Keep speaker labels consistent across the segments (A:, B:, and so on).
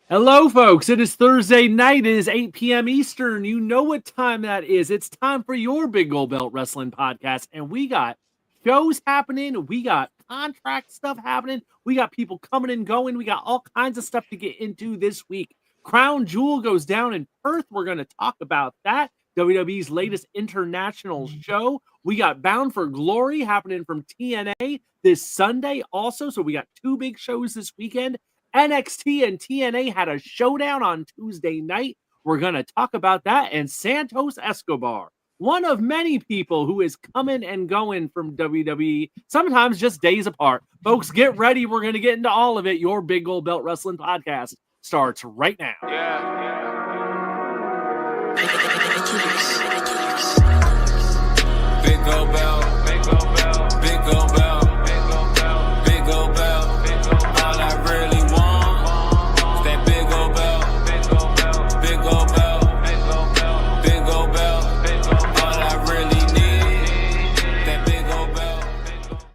A: Hello, folks. It is Thursday night. It is 8 p.m. Eastern. You know what time that is. It's time for your Big Gold Belt Wrestling Podcast. And we got shows happening. We got contract stuff happening. We got people coming and going. We got all kinds of stuff to get into this week. Crown Jewel goes down in Perth. We're going to talk about that. WWE's latest international show. We got Bound for Glory happening from TNA this Sunday also. So we got two big shows this weekend. NXT and TNA had a showdown on Tuesday night. We're going to talk about that. And Santos Escobar, one of many people who is coming and going from WWE, sometimes just days apart. Folks, get ready. We're going to get into all of it. Your Big Gold Belt Wrestling Podcast starts right now.
B: Big Gold Belt, Big Gold Belt, Big Gold Belt, Big Gold Belt, Big Gold Belt. All I really want is that Big Gold Belt, Big Gold Belt, Big Gold Belt, Big Gold Belt, Big Gold Belt, Big Gold Belt. All I really need that Big Gold Belt.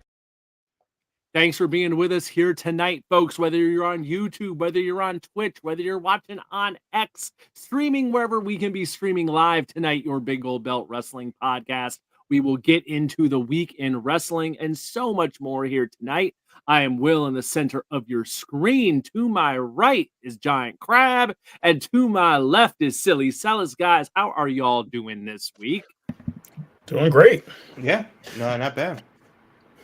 A: Thanks for being with us here tonight, folks. Whether you're on YouTube, whether you're on Twitch, whether you're watching on X, streaming wherever we can be streaming live tonight, your Big Gold Belt Wrestling Podcast. We will get into the week in wrestling and so much more here tonight. I am Will in the center of your screen. To my right is Giant Crab, and to my left is Silly Celis. Guys, how are y'all doing this week?
C: Doing great.
D: Yeah, no, not bad.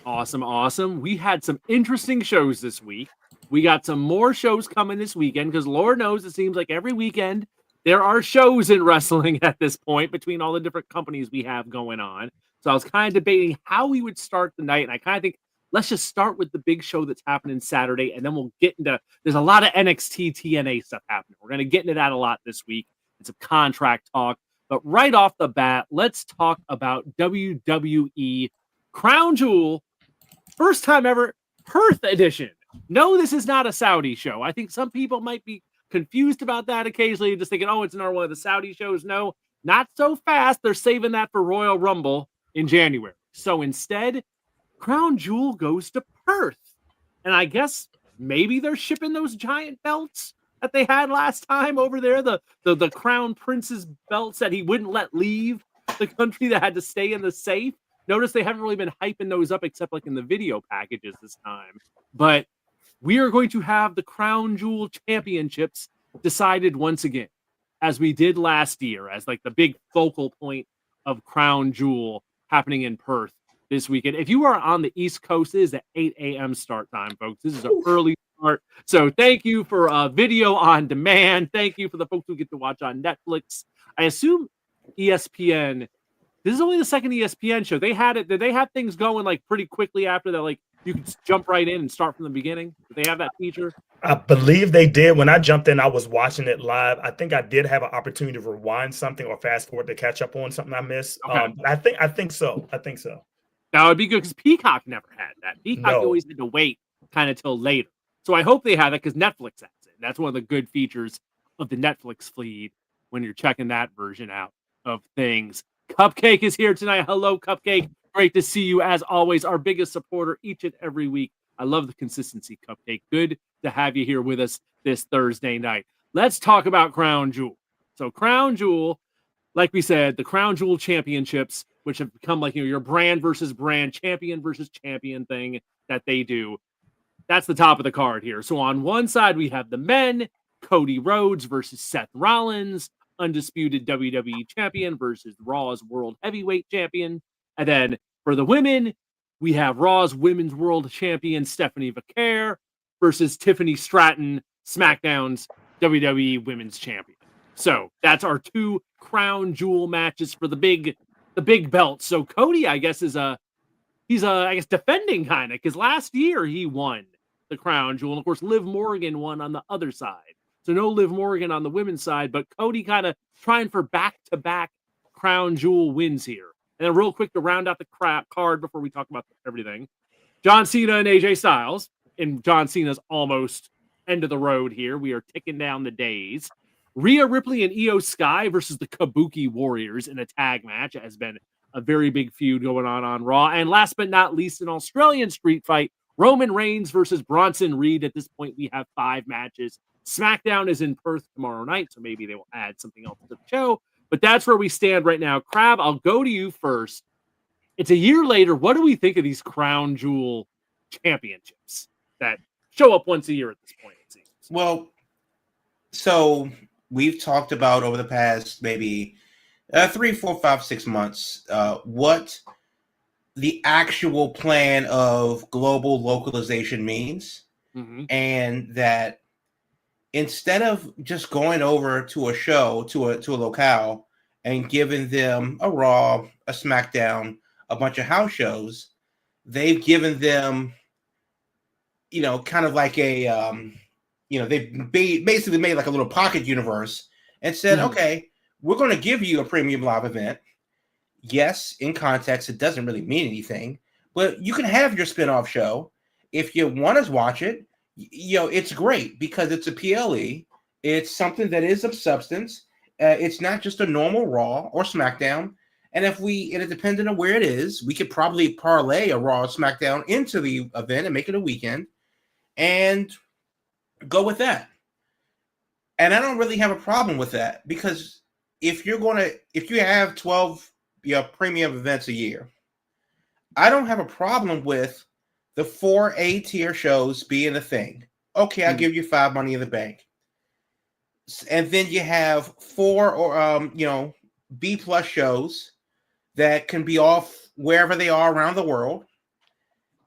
A: Awesome. We had some interesting shows this week. We got some more shows coming this weekend because Lord knows it seems like every weekend there are shows in wrestling at this point between all the different companies we have going on. So I was kind of debating how we would start the night. And I kind of think let's just start with the big show that's happening Saturday. And then we'll get into, there's a lot of NXT TNA stuff happening. We're going to get into that a lot this week. It's a contract talk. But right off the bat, let's talk about WWE Crown Jewel. First time ever, Perth edition. No, this is not a Saudi show. I think some people might be confused about that occasionally, just thinking, oh, it's another one of the Saudi shows. No, not so fast. They're saving that for Royal Rumble in January. So instead, Crown Jewel goes to Perth. And I guess maybe they're shipping those giant belts that they had last time over there, the Crown Prince's belts that he wouldn't let leave the country, that had to stay in the safe. Notice they haven't really been hyping those up except like in the video packages this time. But we are going to have the Crown Jewel Championships decided once again, as we did last year, as like the big focal point of Crown Jewel happening in Perth this weekend. If you are on the East Coast, it is at 8 a.m. start time, folks. This is an early start. So thank you for video on demand. Thank you for the folks who get to watch on Netflix. I assume ESPN. This is only the second ESPN show. They had it. Did they have things going like pretty quickly after that? Like you could jump right in and start from the beginning. Did they have that feature?
C: I believe they did. When I jumped in, I was watching it live. I think I did have an opportunity to rewind something or fast forward to catch up on something I missed.
A: Okay.
C: I think so.
A: That would be good because Peacock never had that. Peacock always had to wait kind of till later. So I hope they have it because Netflix has it. That's one of the good features of the Netflix feed when you're checking that version out of things. Cupcake is here tonight. Hello, Cupcake. Great to see you as always. Our biggest supporter each and every week. I love the consistency, Cupcake. Good to have you here with us this Thursday night. Let's talk about Crown Jewel. So Crown Jewel, like we said, the Crown Jewel Championships, which have become like, your brand versus brand, champion versus champion thing that they do. That's the top of the card here. So on one side, we have the men, Cody Rhodes versus Seth Rollins, undisputed WWE champion versus Raw's World Heavyweight champion. And then for the women, we have Raw's Women's World Champion Stephanie Vaquer versus Tiffany Stratton, SmackDown's WWE Women's Champion. So that's our two Crown Jewel matches for the big belt. So Cody, I guess, he's defending kind of, because last year he won the Crown Jewel. And of course, Liv Morgan won on the other side. So no Liv Morgan on the women's side, but Cody kind of trying for back-to-back Crown Jewel wins here. And then real quick to round out the card before we talk about everything, John Cena and AJ Styles. And John Cena's almost end of the road here. We are ticking down the days. Rhea Ripley and Io Sky versus the Kabuki Warriors in a tag match. It has been a very big feud going on Raw. And last but not least, an Australian street fight. Roman Reigns versus Bronson Reed. At this point, we have 5 matches. SmackDown is in Perth tomorrow night, so maybe they will add something else to the show. But that's where we stand right now. Crab, I'll go to you first. It's a year later. What do we think of these Crown Jewel championships that show up once a year at this point, it seems?
D: Well, so we've talked about over the past maybe 3, 4, 5, 6 months what the actual plan of global localization means, and that instead of just going over to a show, to a locale, and giving them a Raw, a SmackDown, a bunch of house shows, they've given them, kind of like a, they've basically made like a little pocket universe and said, okay, we're going to give you a premium live event. Yes, in context, it doesn't really mean anything, but you can have your spinoff show. If you want to watch it, it's great because it's a PLE. It's something that is of substance. It's not just a normal Raw or SmackDown. And it depending on where it is, we could probably parlay a Raw or SmackDown into the event and make it a weekend and go with that. And I don't really have a problem with that because if you have 12 premium events a year, I don't have a problem with the 4 A-tier shows being a thing. Okay, I'll give you 5 Money in the Bank. And then you have 4 or B+ shows that can be off wherever they are around the world.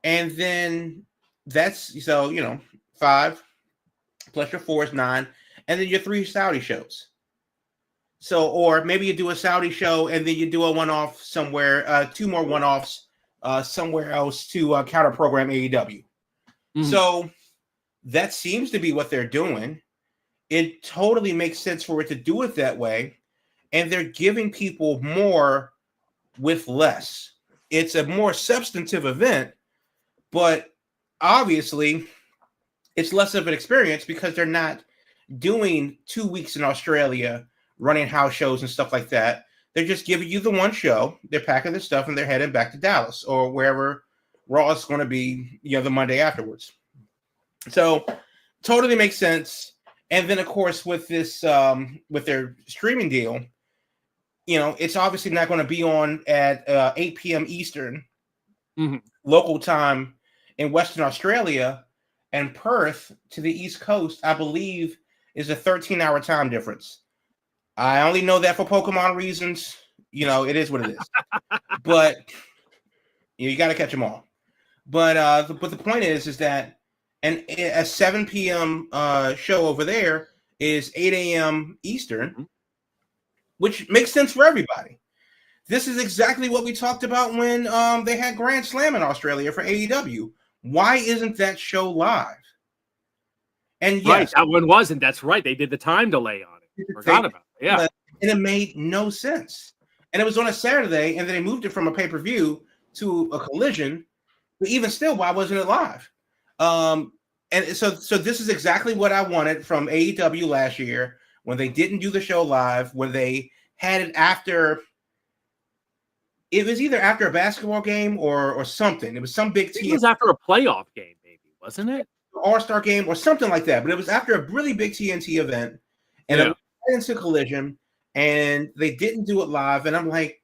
D: And then that's 5 plus your 4 is 9, and then your 3 Saudi shows. So, or maybe you do a Saudi show and then you do a one-off somewhere, 2 more one-offs somewhere else to counter program AEW. So that seems to be what they're doing. It totally makes sense for it to do it that way. And they're giving people more with less. It's a more substantive event, but obviously it's less of an experience because they're not doing 2 weeks in Australia running house shows and stuff like that. They're just giving you the one show. They're packing their stuff and they're heading back to Dallas or wherever Raw is going to be, the Monday afterwards. So totally makes sense. And then of course with this, with their streaming deal, it's obviously not going to be on at 8 p.m. Eastern local time in Western Australia, and Perth to the East Coast, I believe, is a 13-hour time difference. I only know that for Pokemon reasons. It is what it is. But you got to catch them all. But the point is that a 7 p.m. show over there is 8 a.m. Eastern, which makes sense for everybody. This is exactly what we talked about when they had Grand Slam in Australia for AEW. Why isn't that show live? And yes,
A: right, that one wasn't. That's right. They did the time delay on it. Forgot about it. Yeah.
D: And it made no sense. And it was on a Saturday, and then they moved it from a pay-per-view to a Collision. But even still, why wasn't it live? And so this is exactly what I wanted from AEW last year when they didn't do the show live, when they had it after. It was either after a basketball game or something. It was some big TNT.
A: It was after a playoff game, maybe, wasn't it?
D: All-Star game or something like that. But it was after a really big TNT event. And it went into Collision, and they didn't do it live. And I'm like,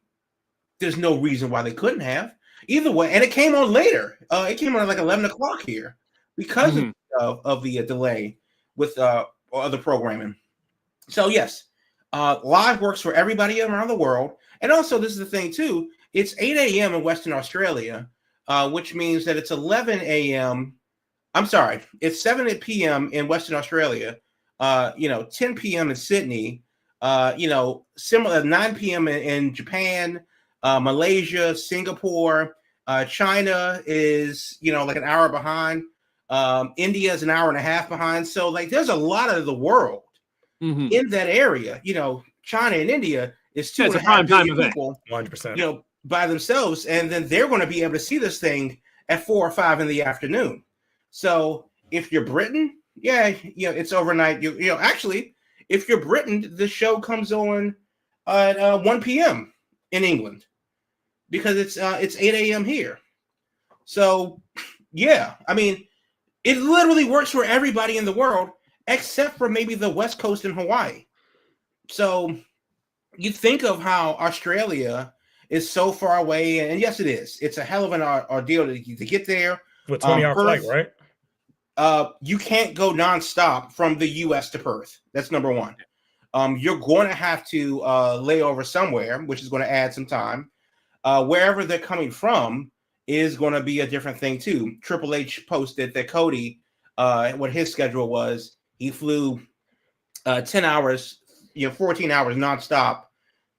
D: there's no reason why they couldn't have. Either way, and it came on later. It came on at like 11 o'clock here because of the delay with other programming. So, yes, live works for everybody around the world. And also, this is the thing, too. It's 8 a.m. in Western Australia, which means that it's 11 a.m. I'm sorry. It's 7 p.m. in Western Australia, 10 p.m. in Sydney, similar 9 p.m. in Japan, Malaysia, Singapore, China is, like an hour behind. India is an hour and a half behind. So like, there's a lot of the world in that area, China and India is 2.5 billion people,
C: 100%,
D: by themselves. And then they're going to be able to see this thing at 4 or 5 in the afternoon. So if you're Britain, it's overnight. Actually, if you're Britain, the show comes on at 1 p.m. in England because it's 8 a.m. here. So Yeah, I mean, it literally works for everybody in the world except for maybe the West Coast and Hawaii. So you think of how Australia is so far away, and yes, it is. It's a hell of an ordeal to get there.
C: With 20-hour flight, right?
D: You can't go nonstop from the U.S. to Perth. That's number one. You're going to have to lay over somewhere, which is going to add some time. Wherever they're coming from is going to be a different thing too. Triple H posted that Cody, what his schedule was, he flew 10 hours, 14 hours nonstop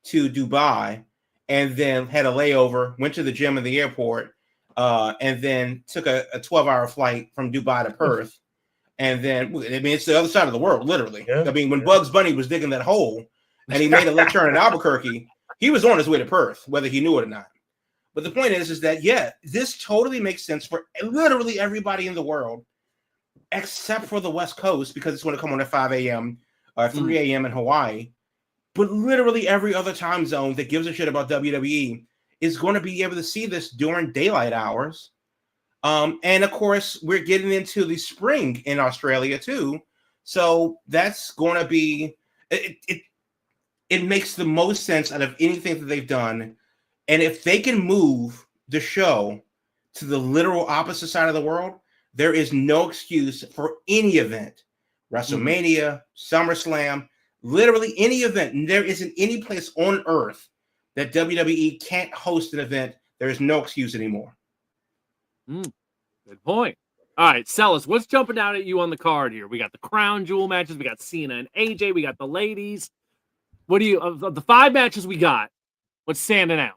D: to Dubai, and then had a layover, went to the gym in the airport, and then took a 12-hour flight from Dubai to Perth. And then, I mean, it's the other side of the world, literally. Yeah, I mean, when Bugs Bunny was digging that hole and he made a left turn in Albuquerque, he was on his way to Perth, whether he knew it or not. But the point is that, yeah, this totally makes sense for literally everybody in the world, except for the West Coast, because it's going to come on at 5 a.m. or 3 a.m. in Hawaii. But literally every other time zone that gives a shit about WWE is going to be able to see this during daylight hours. And of course, we're getting into the spring in Australia too. So that's going to be, it makes the most sense out of anything that they've done. And if they can move the show to the literal opposite side of the world, there is no excuse for any event. WrestleMania, SummerSlam, literally any event. There isn't any place on earth that WWE can't host an event. There is no excuse anymore.
A: Good point. All right, Celis, what's jumping out at you on the card here? We got the Crown Jewel matches. We got Cena and AJ. We got the ladies. What do you, of the 5 matches we got, what's standing out?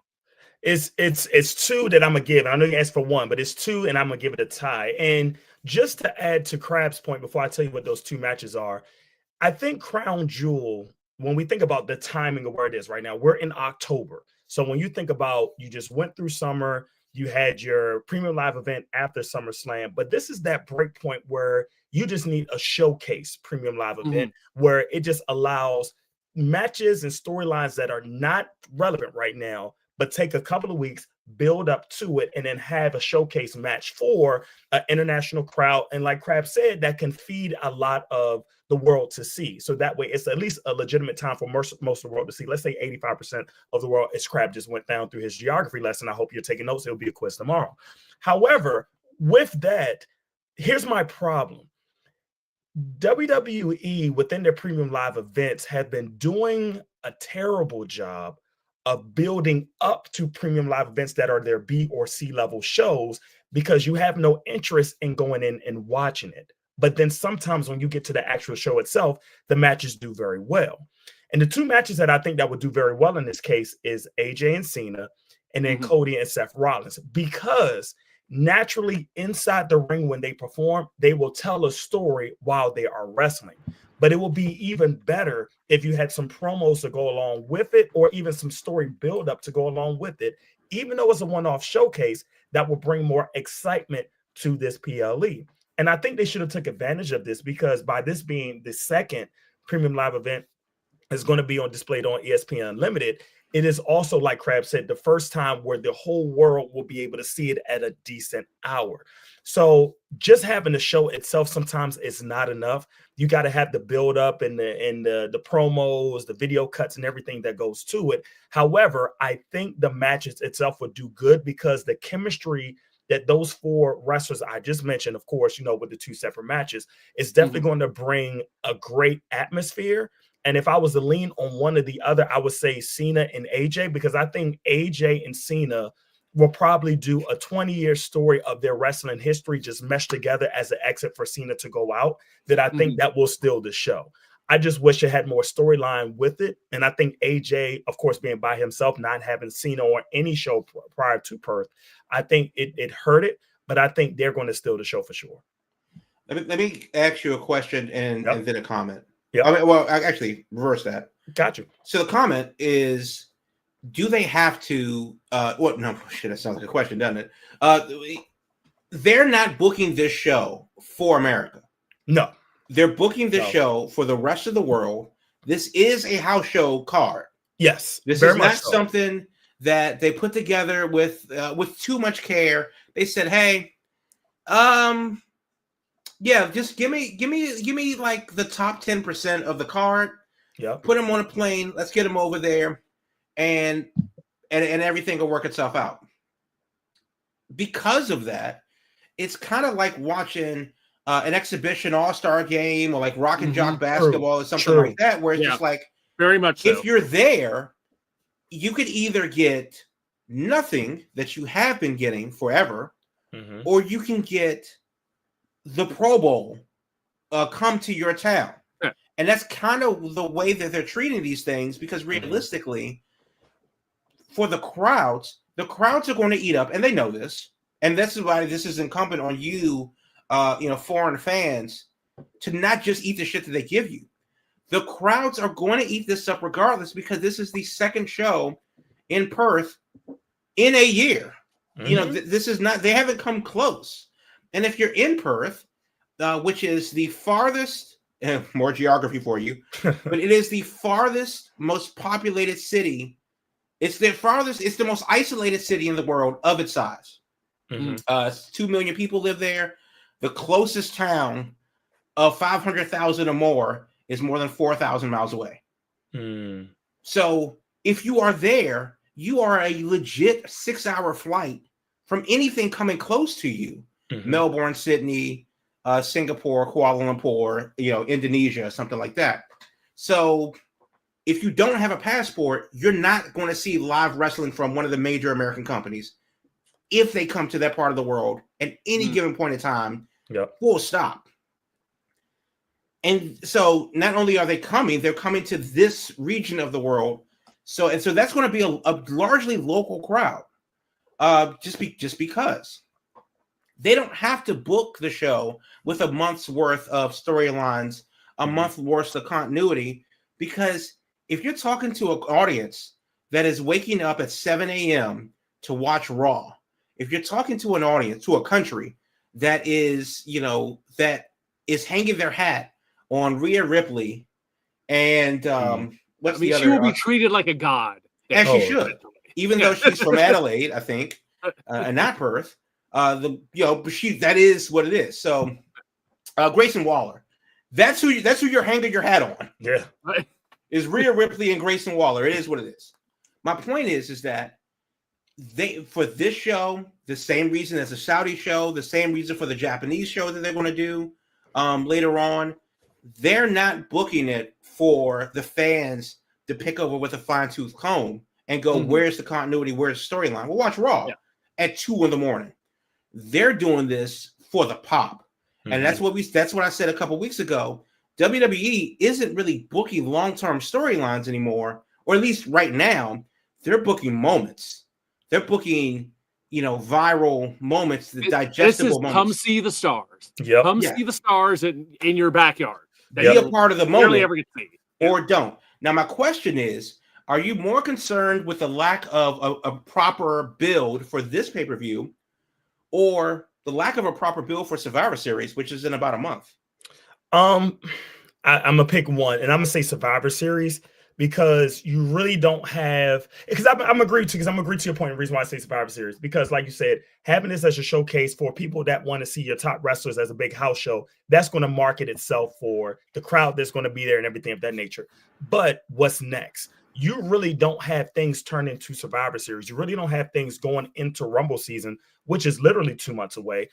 C: It's 2 that I'm gonna give. I know you asked for 1, but it's 2, and I'm gonna give it a tie. And just to add to Crab's point before I tell you what those 2 matches are, I think Crown Jewel, when we think about the timing of where it is right now, we're in October. So when you think about, you just went through summer, you had your premium live event after SummerSlam, but this is that break point where you just need a showcase premium live event where it just allows matches and storylines that are not relevant right now, but take a couple of weeks, build up to it, and then have a showcase match for an international crowd. And like Crab said, that can feed a lot of the world to see. So that way, it's at least a legitimate time for most of the world to see. Let's say 85% of the world, as Crab just went down through his geography lesson. I hope you're taking notes. It'll be a quiz tomorrow. However, with that, here's my problem. WWE, within their premium live events, have been doing a terrible job of building up to premium live events that are their B or C level shows, because you have no interest in going in and watching it. But then sometimes when you get to the actual show itself, the matches do very well. And the 2 matches that I think that would do very well in this case is AJ and Cena, and then Cody and Seth Rollins, because naturally inside the ring when they perform, they will tell a story while they are wrestling. But it will be even better if you had some promos to go along with it, or even some story build up to go along with it. Even though it's a one-off showcase, that will bring more excitement to this PLE. And I think they should have took advantage of this, because by this being the second premium live event is going to be on displayed on ESPN Unlimited, it is also, like Crab said, the first time where the whole world will be able to see it at a decent hour. So just having the show itself sometimes is not enough. You got to have the build up and the promos, the video cuts, and everything that goes to it. However, I think the matches itself would do good, because the chemistry that those 4 wrestlers I just mentioned, of course, with the 2 separate matches, is definitely going to bring a great atmosphere. And if I was to lean on one or the other, I would say Cena and AJ, because I think AJ and Cena will probably do a 20-year story of their wrestling history just meshed together as an exit for Cena to go out, that I think that will steal the show. I just wish it had more storyline with it. And I think AJ, of course, being by himself, not having Cena on any show prior to Perth, I think it hurt it, but I think they're going to steal the show for sure.
D: Let me ask you a question and then a comment.
C: Yeah.
D: I mean, well, actually, reverse that.
C: Got you.
D: So the comment is, do they have to? No, shit, that sounds like a question, doesn't it? They're not booking this show for America.
C: No,
D: they're booking this show for the rest of the world. This is a house show card.
C: Yes,
D: this is not something that they put together with too much care. They said, "Hey, Yeah, just give me like the top 10% of the card.
C: Yep.
D: Put them on a plane. Let's get them over there, and everything will work itself out. Because of that, it's kind of like watching an exhibition all-star game or like rock and jock basketball or something like that, where it's just like,
A: very much so.
D: If you're there, you could either get nothing that you have been getting forever, or you can get the Pro Bowl come to your town.
A: Yeah.
D: And that's kind of the way that they're treating these things, because realistically, for the crowds are going to eat up, and they know this. And that's why this is incumbent on you, foreign fans, to not just eat the shit that they give you. The crowds are going to eat this up regardless, because this is the second show in Perth in a year. This is not, they haven't come close. And if you're in Perth, which is the farthest, more geography for you, but it is the farthest, most populated city. It's the most isolated city in the world of its size. 2 million people live there. The closest town of 500,000 or more is more than 4,000 miles away. So if you are there, you are a legit 6-hour flight from anything coming close to you. Melbourne, Sydney, Singapore, Kuala Lumpur, Indonesia, something like that. So if you don't have a passport, you're not going to see live wrestling from one of the major American companies if they come to that part of the world at any given point in time. Full stop. And so not only are they coming, they're coming to this region of the world. So that's going to be a largely local crowd. Just because they don't have to book the show with a month's worth of storylines, a month's worth of continuity, because if you're talking to an audience that is waking up at 7 a.m. to watch Raw, if you're talking to an audience, to a country that is, hanging their hat on Rhea Ripley and what's the other?
A: She will be treated like a god.
D: As she should, even though she's from Adelaide, I think, and not Perth. But that is what it is. So, Grayson Waller, that's who you're hanging your hat on.
C: Yeah,
D: is Rhea Ripley and Grayson Waller. It is what it is. My point is that for this show, the same reason as the Saudi show, the same reason for the Japanese show that they're going to do later on, they're not booking it for the fans to pick over with a fine-tooth comb and go, where's the continuity, where's the storyline? We'll watch Raw at 2 a.m. They're doing this for the pop. And that's what I said a couple weeks ago. WWE isn't really booking long-term storylines anymore, or at least right now, they're booking moments. They're booking, viral moments, the digestible moments.
A: Come see the stars.
C: Yep.
A: See the stars in your backyard.
D: Be a part of the moment,
A: ever get to see.
D: Or don't. Now, my question is, are you more concerned with the lack of a proper build for this pay-per-view, or the lack of a proper build for Survivor Series, which is in about a month?
C: I'm gonna pick one, and I'm gonna say Survivor Series, because you really don't have, because I'm agree to your point. The reason why I say Survivor Series, because like you said, having this as a showcase for people that want to see your top wrestlers as a big house show, that's going to market itself for the crowd that's going to be there and everything of that nature. But what's next? You really don't have things turn into Survivor Series. You really don't have things going into Rumble season, which is literally 2 months away,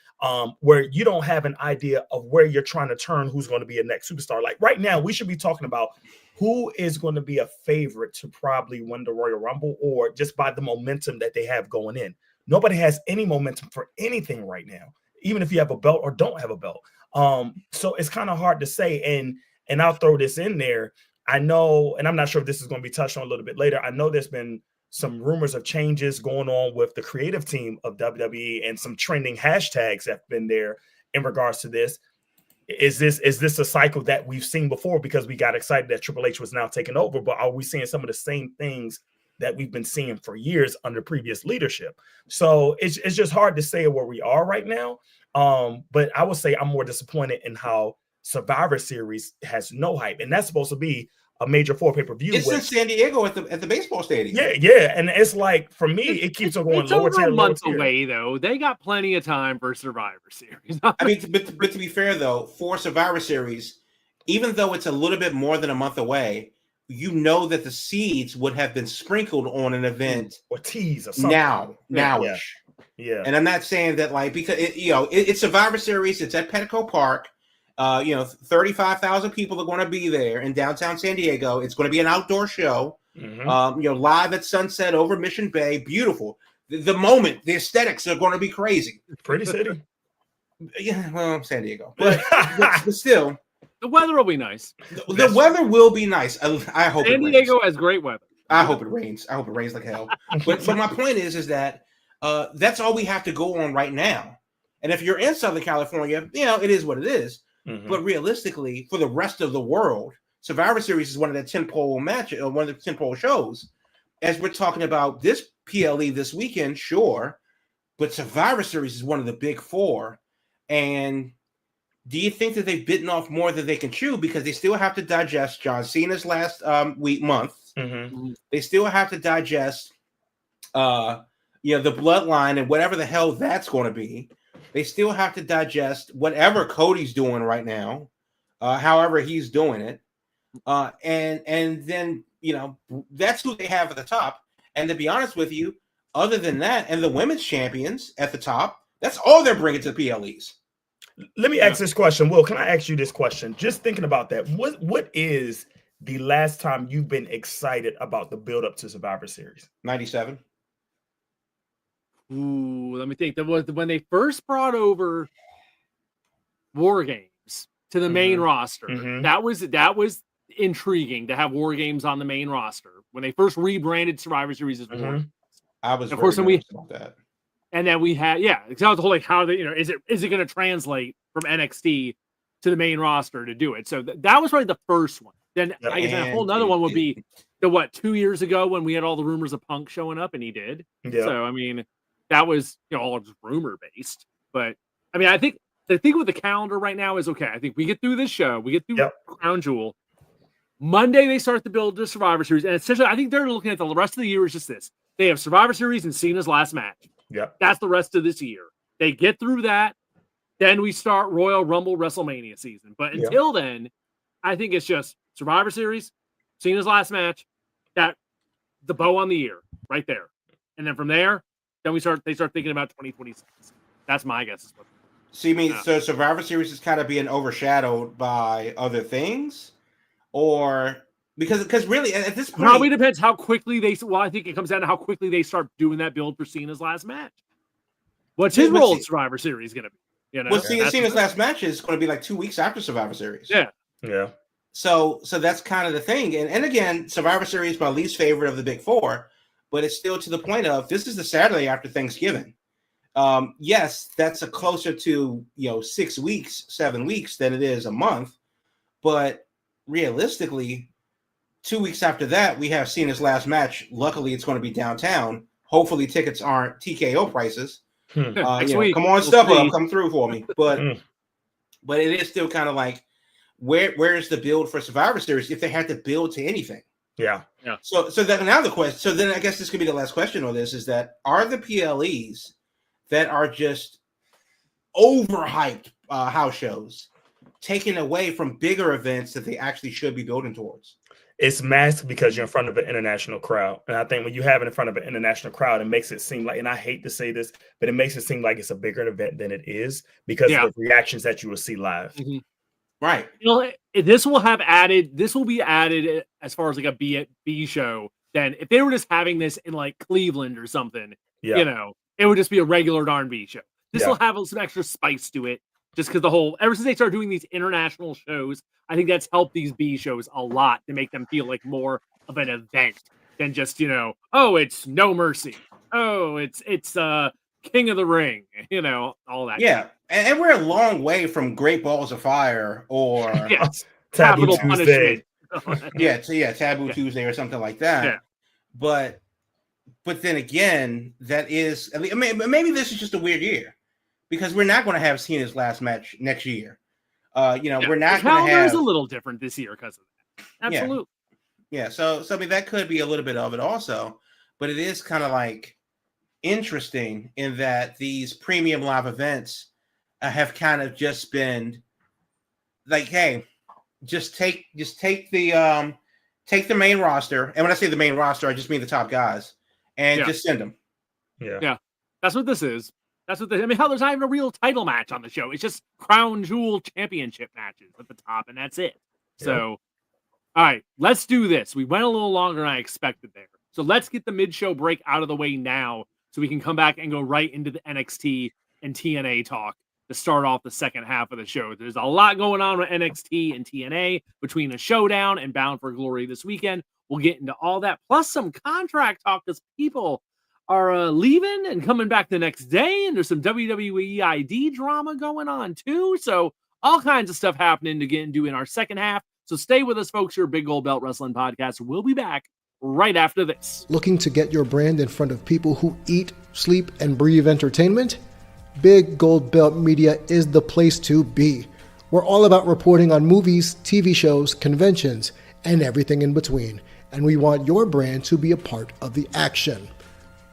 C: where you don't have an idea of where you're trying to turn who's going to be a next superstar. Like right now, we should be talking about who is going to be a favorite to probably win the Royal Rumble, or just by the momentum that they have going in. Nobody has any momentum for anything right now, even if you have a belt or don't have a belt. So it's kind of hard to say. And I'll throw this in there. I know, and I'm not sure if this is going to be touched on a little bit later. I know there's been some rumors of changes going on with the creative team of WWE, and some trending hashtags have been there in regards to this. Is this a cycle that we've seen before because we got excited that Triple H was now taking over? But are we seeing some of the same things that we've been seeing for years under previous leadership? So it's just hard to say where we are right now. But I would say I'm more disappointed in how Survivor Series has no hype, and that's supposed to be a major 4 pay-per-view.
D: It's in San Diego at the baseball stadium.
C: Yeah, and it's like for me, it keeps on going
A: It's
C: lower
A: over
C: tier,
A: a month
C: lower tier.
A: away, though. They got plenty of time for Survivor Series.
D: I mean, but to be fair though, for Survivor Series, even though it's a little bit more than a month away, you know that the seeds would have been sprinkled on an event
C: or tease or something.
D: Nowish.
C: Yeah.
D: And I'm not saying that like because it's Survivor Series. It's at Petco Park. 35,000 people are going to be there in downtown San Diego. It's going to be an outdoor show. Live at sunset over Mission Bay. Beautiful. The moment, the aesthetics are going to be crazy.
C: Pretty city.
D: Yeah, well, San Diego, but still.
A: The weather will be nice.
D: The weather will be nice. I hope
A: San Diego has great weather.
D: I hope it rains. I hope it rains like hell. But my point is that that's all we have to go on right now. And if you're in Southern California, it is what it is. But realistically, for the rest of the world, Survivor Series is one of the tentpole matches, or one of the tentpole shows. As we're talking about this PLE this weekend, sure, but Survivor Series is one of the big 4. And do you think that they've bitten off more than they can chew because they still have to digest John Cena's last month? They still have to digest, the bloodline and whatever the hell that's going to be. They still have to digest whatever Cody's doing right now, however he's doing it, and then that's who they have at the top. And to be honest with you, other than that, and the women's champions at the top, that's all they're bringing to the PLEs.
C: Let me ask this question. Will, can I ask you this question? Just thinking about that, what is the last time you've been excited about the build-up to Survivor Series?
D: 97.
A: Ooh, let me think. That was when they first brought over War Games to the main roster. That was intriguing to have War Games on the main roster when they first rebranded Survivor Series as War Games.
D: I was
A: of course when
D: about that.
A: And then we had, it's the whole how they, is it going to translate from NXT to the main roster to do it? So that was probably the first one. Then I guess a whole other one would be 2 years ago when we had all the rumors of Punk showing up, and he did.
C: Yeah.
A: So I mean, that was all just rumor based. But I mean, I think the thing with the calendar right now is okay. I think we get through this show, we get through Crown Jewel. Monday they start to build the Survivor Series, and essentially I think they're looking at the rest of the year is just this. They have Survivor Series and Cena's last match. That's the rest of this year. They get through that, then we start Royal Rumble WrestleMania season. But until then, I think it's just Survivor Series, Cena's last match, that the bow on the year right there. And then from there, then they start thinking about 2026. That's my guess.
D: So you mean so Survivor Series is kind of being overshadowed by other things? Or because really at this point,
A: probably depends how quickly I think it comes down to how quickly they start doing that build for Cena's last match. What's his role in Survivor Series going to be?
D: Well, Cena's last match is going to be like 2 weeks after Survivor Series.
C: Yeah.
D: So that's kind of the thing. And again, Survivor Series is my least favorite of the big 4, but it's still to the point of this is the Saturday after Thanksgiving. Yes, that's a closer to 6 weeks, 7 weeks than it is a month, but realistically, 2 weeks after that, we have Cena's last match. Luckily, it's going to be downtown. Hopefully, tickets aren't TKO prices.
A: Next week,
D: come on, step up, come through for me. But it is still kind of like, where is the build for Survivor Series if they had to build to anything?
C: Yeah.
D: So then now the question. So then I guess this could be the last question on this: is that are the PLEs that are just overhyped house shows taken away from bigger events that they actually should be building towards?
C: It's masked because you're in front of an international crowd. And I think when you have it in front of an international crowd, it makes it seem like, and I hate to say this, but it makes it seem like it's a bigger event than it is because of the reactions that you will see live.
D: Right.
A: This will be added as far as like a B show. Then if they were just having this in like Cleveland or something, it would just be a regular R&B show. This will have some extra spice to it. Just because ever since they started doing these international shows, I think that's helped these B shows a lot to make them feel like more of an event than just, it's No Mercy. Oh, it's King of the Ring, all that.
D: Yeah. And we're a long way from Great Balls of Fire or
C: Taboo Tuesday.
D: Taboo Tuesday or something like that.
A: Yeah.
D: But then again, that is, I mean, maybe this is just a weird year. Because we're not going to have Cena's last match next year. We're not going to have.
A: It's a little different this year because of that. Absolutely.
D: Yeah, so I mean that could be a little bit of it also, but it is kind of like interesting in that these premium live events have kind of just been like, hey, just take the main roster, and when I say the main roster, I just mean the top guys, and just send them.
C: Yeah.
A: That's what this is. That's what I mean. Hell, there's not even a real title match on the show. It's just Crown Jewel championship matches at the top, and that's it. So, all right, let's do this. We went a little longer than I expected there. So let's get the mid-show break out of the way now so we can come back and go right into the NXT and TNA talk to start off the second half of the show. There's a lot going on with NXT and TNA between a showdown and Bound for Glory this weekend. We'll get into all that, plus some contract talk because people are leaving and coming back the next day, and there's some WWE ID drama going on too. So all kinds of stuff happening to get into in our second half. So stay with us, folks. Your Big Gold Belt Wrestling Podcast. We'll be back right after this.
E: Looking to get your brand in front of people who eat, sleep, and breathe entertainment? Big Gold Belt Media is the place to be. We're all about reporting on movies, TV shows, conventions, and everything in between. And we want your brand to be a part of the action.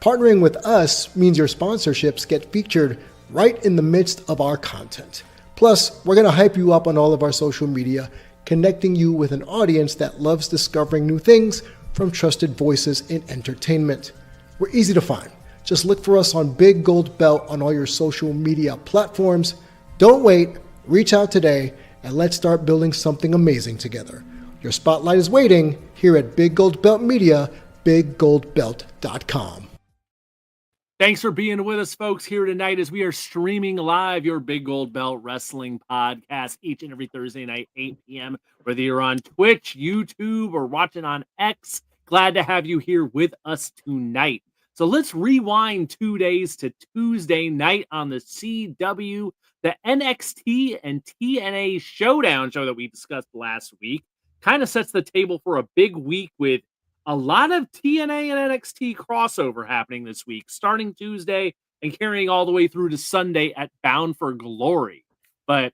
E: Partnering with us means your sponsorships get featured right in the midst of our content. Plus, we're going to hype you up on all of our social media, connecting you with an audience that loves discovering new things from trusted voices in entertainment. We're easy to find. Just look for us on Big Gold Belt on all your social media platforms. Don't wait, reach out today, and let's start building something amazing together. Your spotlight is waiting here at Big Gold Belt Media, biggoldbelt.com.
A: Thanks for being with us, folks, here tonight as we are streaming live your Big Gold Belt Wrestling Podcast each and every Thursday night, 8 p.m., whether you're on Twitch, YouTube, or watching on X. Glad to have you here with us tonight. So let's rewind 2 days to Tuesday night on the CW, the NXT and TNA Showdown show that we discussed last week. Kind of sets the table for a big week with a lot of TNA and NXT crossover happening this week, starting Tuesday and carrying all the way through to Sunday at Bound for Glory. But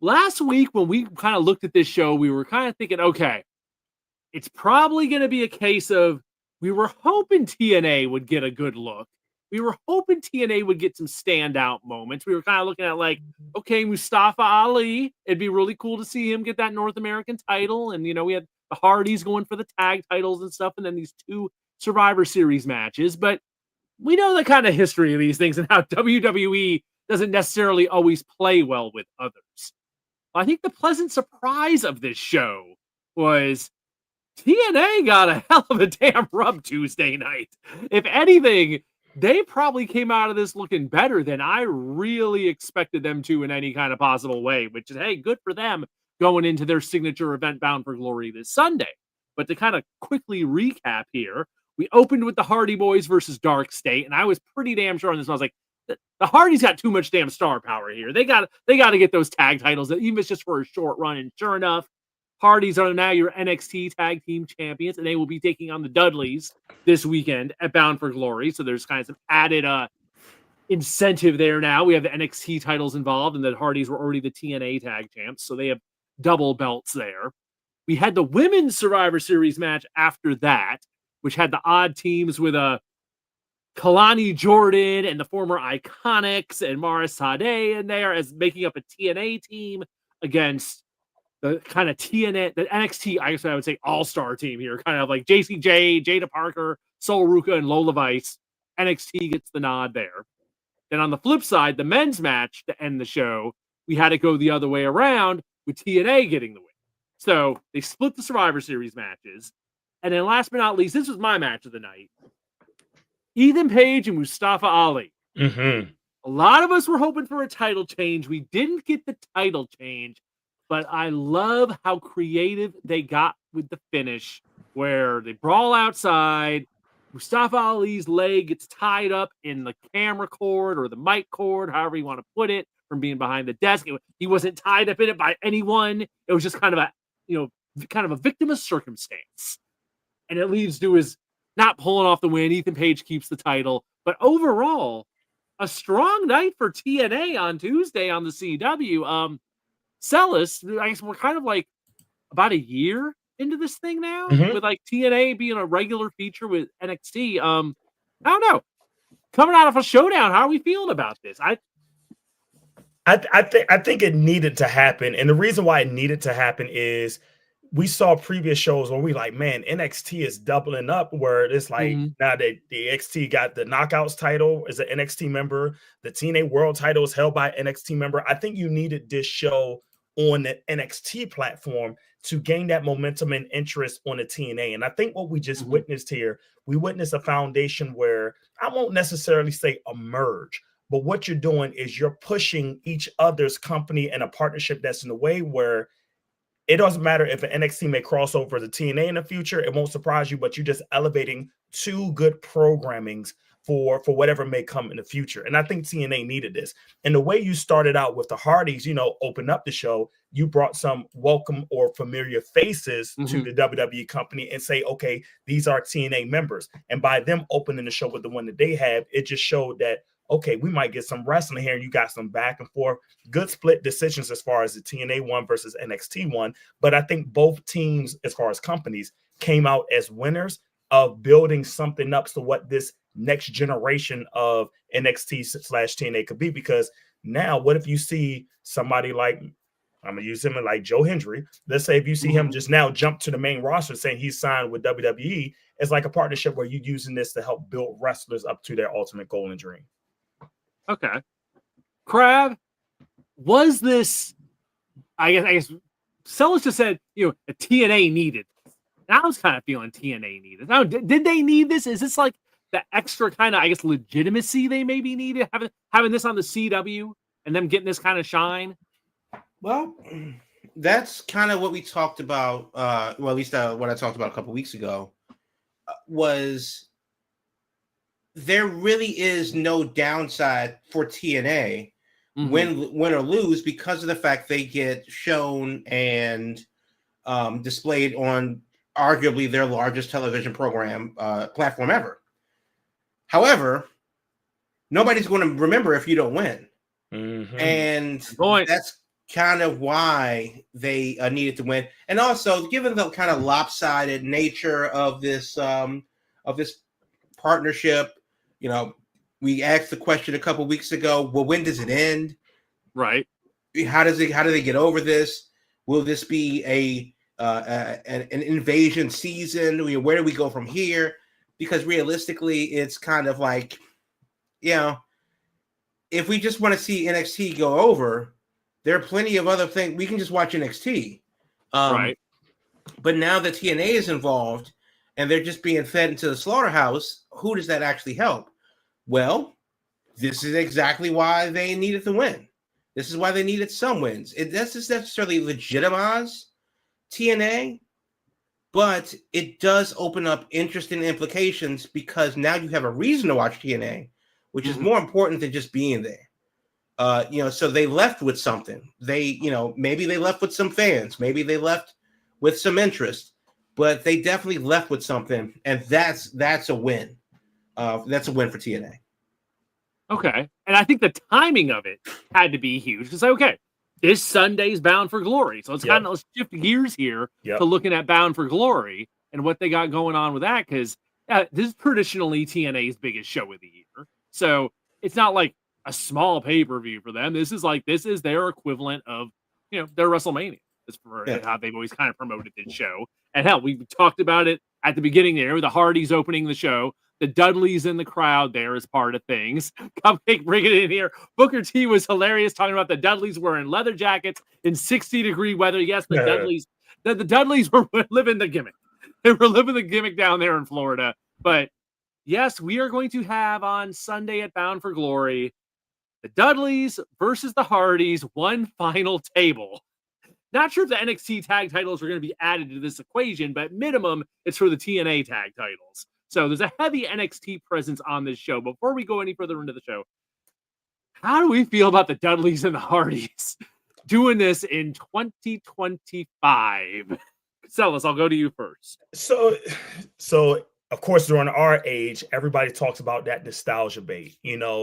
A: last week, when we kind of looked at this show, we were kind of thinking, okay, it's probably going to be a case of we were hoping TNA would get a good look. We were hoping TNA would get some standout moments. We were kind of looking at like, okay, Mustafa Ali, it'd be really cool to see him get that North American title. And, you know, we had the Hardys going for the tag titles and stuff, and then these 2 Survivor Series matches. But we know the kind of history of these things and how WWE doesn't necessarily always play well with others. I think the pleasant surprise of this show was TNA got a hell of a damn rub Tuesday night. If anything, they probably came out of this looking better than I really expected them to in any kind of possible way, which is, hey, good for them going into their signature event Bound for Glory this Sunday. But to kind of quickly recap here, we opened with the Hardy Boys versus Dark State, and I was pretty damn sure on this. I was like, the Hardys got too much damn star power here. They got to get those tag titles, even if it's just for a short run. And sure enough, Hardys are now your NXT Tag Team Champions, and they will be taking on the Dudleys this weekend at Bound for Glory. So there's kind of some added incentive there now. We have the NXT titles involved, and the Hardys were already the TNA Tag Champs, so they have double belts there. We had the Women's Survivor Series match after that, which had the odd teams with Kalani Jordan and the former Iconics and Mara Sade in there as making up a TNA team against the kind of TNA, the NXT, I guess I would say all-star team here, kind of like JCJ, Jada Parker, Sol Ruka, and Lola Vice. NXT gets the nod there. Then on the flip side, the men's match to end the show, we had it go the other way around with TNA getting the win. So they split the Survivor Series matches. And then last but not least, this was my match of the night. Ethan Page and Mustafa Ali.
C: Mm-hmm.
A: A lot of us were hoping for a title change. We didn't get the title change, but I love how creative they got with the finish where they brawl outside. Mustafa Ali's leg gets tied up in the camera cord or the mic cord, however you want to put it, from being behind the desk. He wasn't tied up in it by anyone. It was just kind of a victim of circumstance. And it leads to his not pulling off the win. Ethan Page keeps the title. But overall, a strong night for TNA on Tuesday on the CW. Celis, I guess we're kind of like about a year into this thing now
C: Mhm.
A: with like TNA being a regular feature with NXT. I don't know. Coming out of a showdown, how are we feeling about this?
C: I think it needed to happen, and the reason why it needed to happen is we saw previous shows where we like, man, NXT is doubling up. Where it's like
A: Mhm.
C: now that the NXT got the Knockouts title as an NXT member, the TNA World title is held by NXT member. I think you needed this show on the NXT platform to gain that momentum and interest on the TNA. And I think what we just
A: Mhm.
C: witnessed here, we witnessed a foundation where I won't necessarily say a merge. But what you're doing is you're pushing each other's company and a partnership that's in a way where it doesn't matter if an NXT may cross over to TNA in the future. It won't surprise you, but you're just elevating two good programmings for whatever may come in the future. And I think TNA needed this. And the way you started out with the Hardys, open up the show, you brought some welcome or familiar faces to
A: Mhm.
C: the WWE company and say, okay, these are TNA members. And by them opening the show with the one that they have, it just showed that, okay, we might get some wrestling here. And you got some back and forth, good split decisions as far as the TNA one versus NXT one. But I think both teams, as far as companies, came out as winners of building something up. So what this next generation of NXT/TNA could be, because now what if you see somebody like, I'm gonna use him like Joe Hendry. Let's say if you see him
A: Mhm.
C: just now jump to the main roster saying he's signed with WWE, it's like a partnership where you're using this to help build wrestlers up to their ultimate goal and dream.
A: Okay. Crab, was this? I guess Sellers just said, a TNA needed. And I was kind of feeling TNA needed. Now, did they need this? Is this like the extra kind of, I guess, legitimacy they maybe needed having this on the CW and them getting this kind of shine?
D: Well, that's kind of what we talked about. Well, at least what I talked about a couple weeks ago was there really is no downside for TNA
A: Mhm.
D: win or lose because of the fact they get shown and displayed on arguably their largest television program platform ever. However, nobody's going to remember if you don't win.
C: Mhm.
D: And
A: Point.
D: that's kind of why they needed to win. And also, given the kind of lopsided nature of this partnership, we asked the question a couple weeks ago, well, when does it end?
A: Right.
D: How do they get over this? Will this be an invasion season? Where do we go from here? Because realistically, it's kind of like, if we just want to see NXT go over, there are plenty of other things. We can just watch NXT.
A: Right.
D: But now that TNA is involved and they're just being fed into the slaughterhouse, who does that actually help? Well, this is exactly why they needed to win. This is why they needed some wins. It doesn't necessarily legitimize TNA, but it does open up interesting implications because now you have a reason to watch TNA, which is more important than just being there. So they left with something. Maybe they left with some fans. Maybe they left with some interest, but they definitely left with something, and that's a win. That's a win for TNA.
A: Okay. And I think the timing of it had to be huge. Because, okay, this Sunday's Bound for Glory. So let's let's shift gears here to looking at Bound for Glory and what they got going on with that. Because this is traditionally TNA's biggest show of the year. So it's not like a small pay-per-view for them. This is their equivalent of, their WrestleMania. That's for how they've always kind of promoted this show. And hell, we talked about it at the beginning there, with the Hardys opening the show. The Dudleys in the crowd there as part of things. Cupcake bringing it in here. Booker T was hilarious talking about the Dudleys wearing leather jackets in 60-degree weather. Yes, the Dudleys were living the gimmick. They were living the gimmick down there in Florida. But yes, we are going to have on Sunday at Bound for Glory the Dudleys versus the Hardys, one final table. Not sure if the NXT tag titles are going to be added to this equation, but minimum, it's for the TNA tag titles. So there's a heavy NXT presence on this show. Before we go any further into the show, how do we feel about the Dudleys and the Hardys doing this in 2025? Celis, I'll go to you first.
C: So of course, during our age, everybody talks about that nostalgia bait,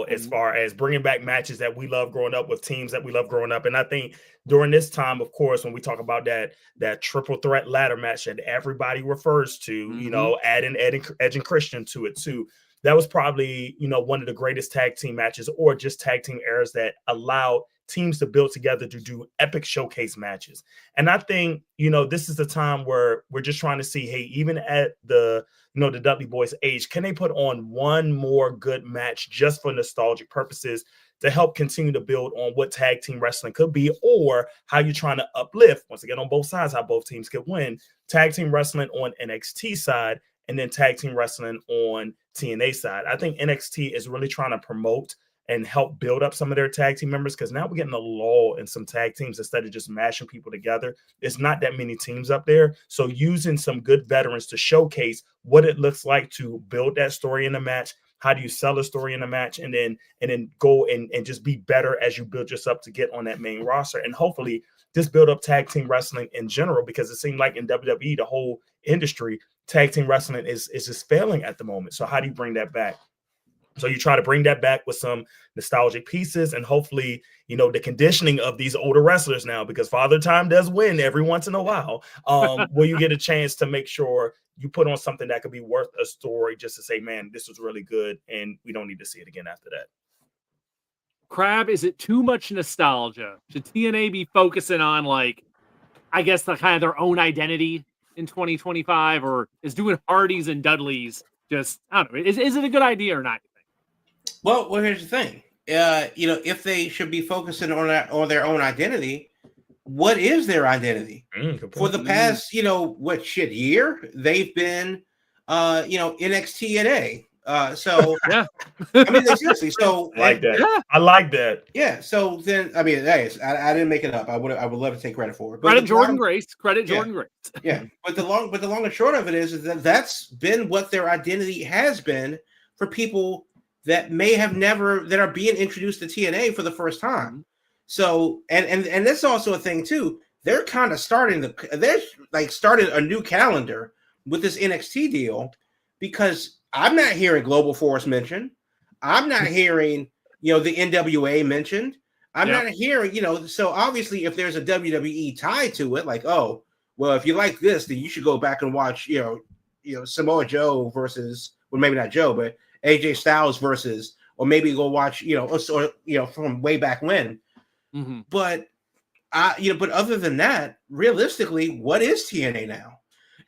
C: as far as bringing back matches that we love growing up with teams that we love growing up. And I think during this time, of course, when we talk about that triple threat ladder match that everybody refers to, adding Edge and Christian to it too, that was probably, one of the greatest tag team matches or just tag team eras that allowed teams to build together to do epic showcase matches. And I think, this is the time where we're just trying to see, hey, even at the Dudley Boys age, can they put on one more good match just for nostalgic purposes to help continue to build on what tag team wrestling could be, or how you're trying to uplift, once again, on both sides, how both teams could win, tag team wrestling on NXT side and then tag team wrestling on TNA side. I think NXT is really trying to promote and help build up some of their tag team members, because now we're getting a lull in some tag teams instead of just mashing people together. There's not that many teams up there. So using some good veterans to showcase what it looks like to build that story in a match. How do you sell a story in a match, and then go and just be better as you build yourself up to get on that main roster, and hopefully just build up tag team wrestling in general, because it seemed like in WWE, the whole industry, tag team wrestling is just failing at the moment. So how do you bring that back? So you try to bring that back with some nostalgic pieces, and hopefully, the conditioning of these older wrestlers now, because Father Time does win every once in a while, where you get a chance to make sure you put on something that could be worth a story, just to say, man, this was really good, and we don't need to see it again after that.
A: Crab, is it too much nostalgia? Should TNA be focusing on, I guess, the kind of their own identity in 2025, or is doing Hardys and Dudleys just, I don't know, is it a good idea or not?
D: Well, here's the thing. If they should be focusing on their own identity, what is their identity? For the past, year, they've been, NXT TNA. So
A: yeah,
D: I mean, seriously. So
C: that. Yeah. I like that.
D: Yeah. So then, I mean, I didn't make it up. I would love to take credit for it. But
A: Credit Jordan Grace.
D: Yeah. But the long and short of it is that that's been what their identity has been for people that may have never, that are being introduced to TNA for the first time. So, and that's also a thing too. They're kind of starting a new calendar with this NXT deal, because I'm not hearing Global Force mentioned. I'm not hearing, the NWA mentioned. I'm not hearing, so obviously if there's a WWE tie to it, like, oh, well, if you like this, then you should go back and watch, Samoa Joe versus, well, maybe not Joe, but AJ Styles versus, or maybe go watch, from way back when.
A: Mm-hmm.
D: But but other than that, realistically, what is TNA now?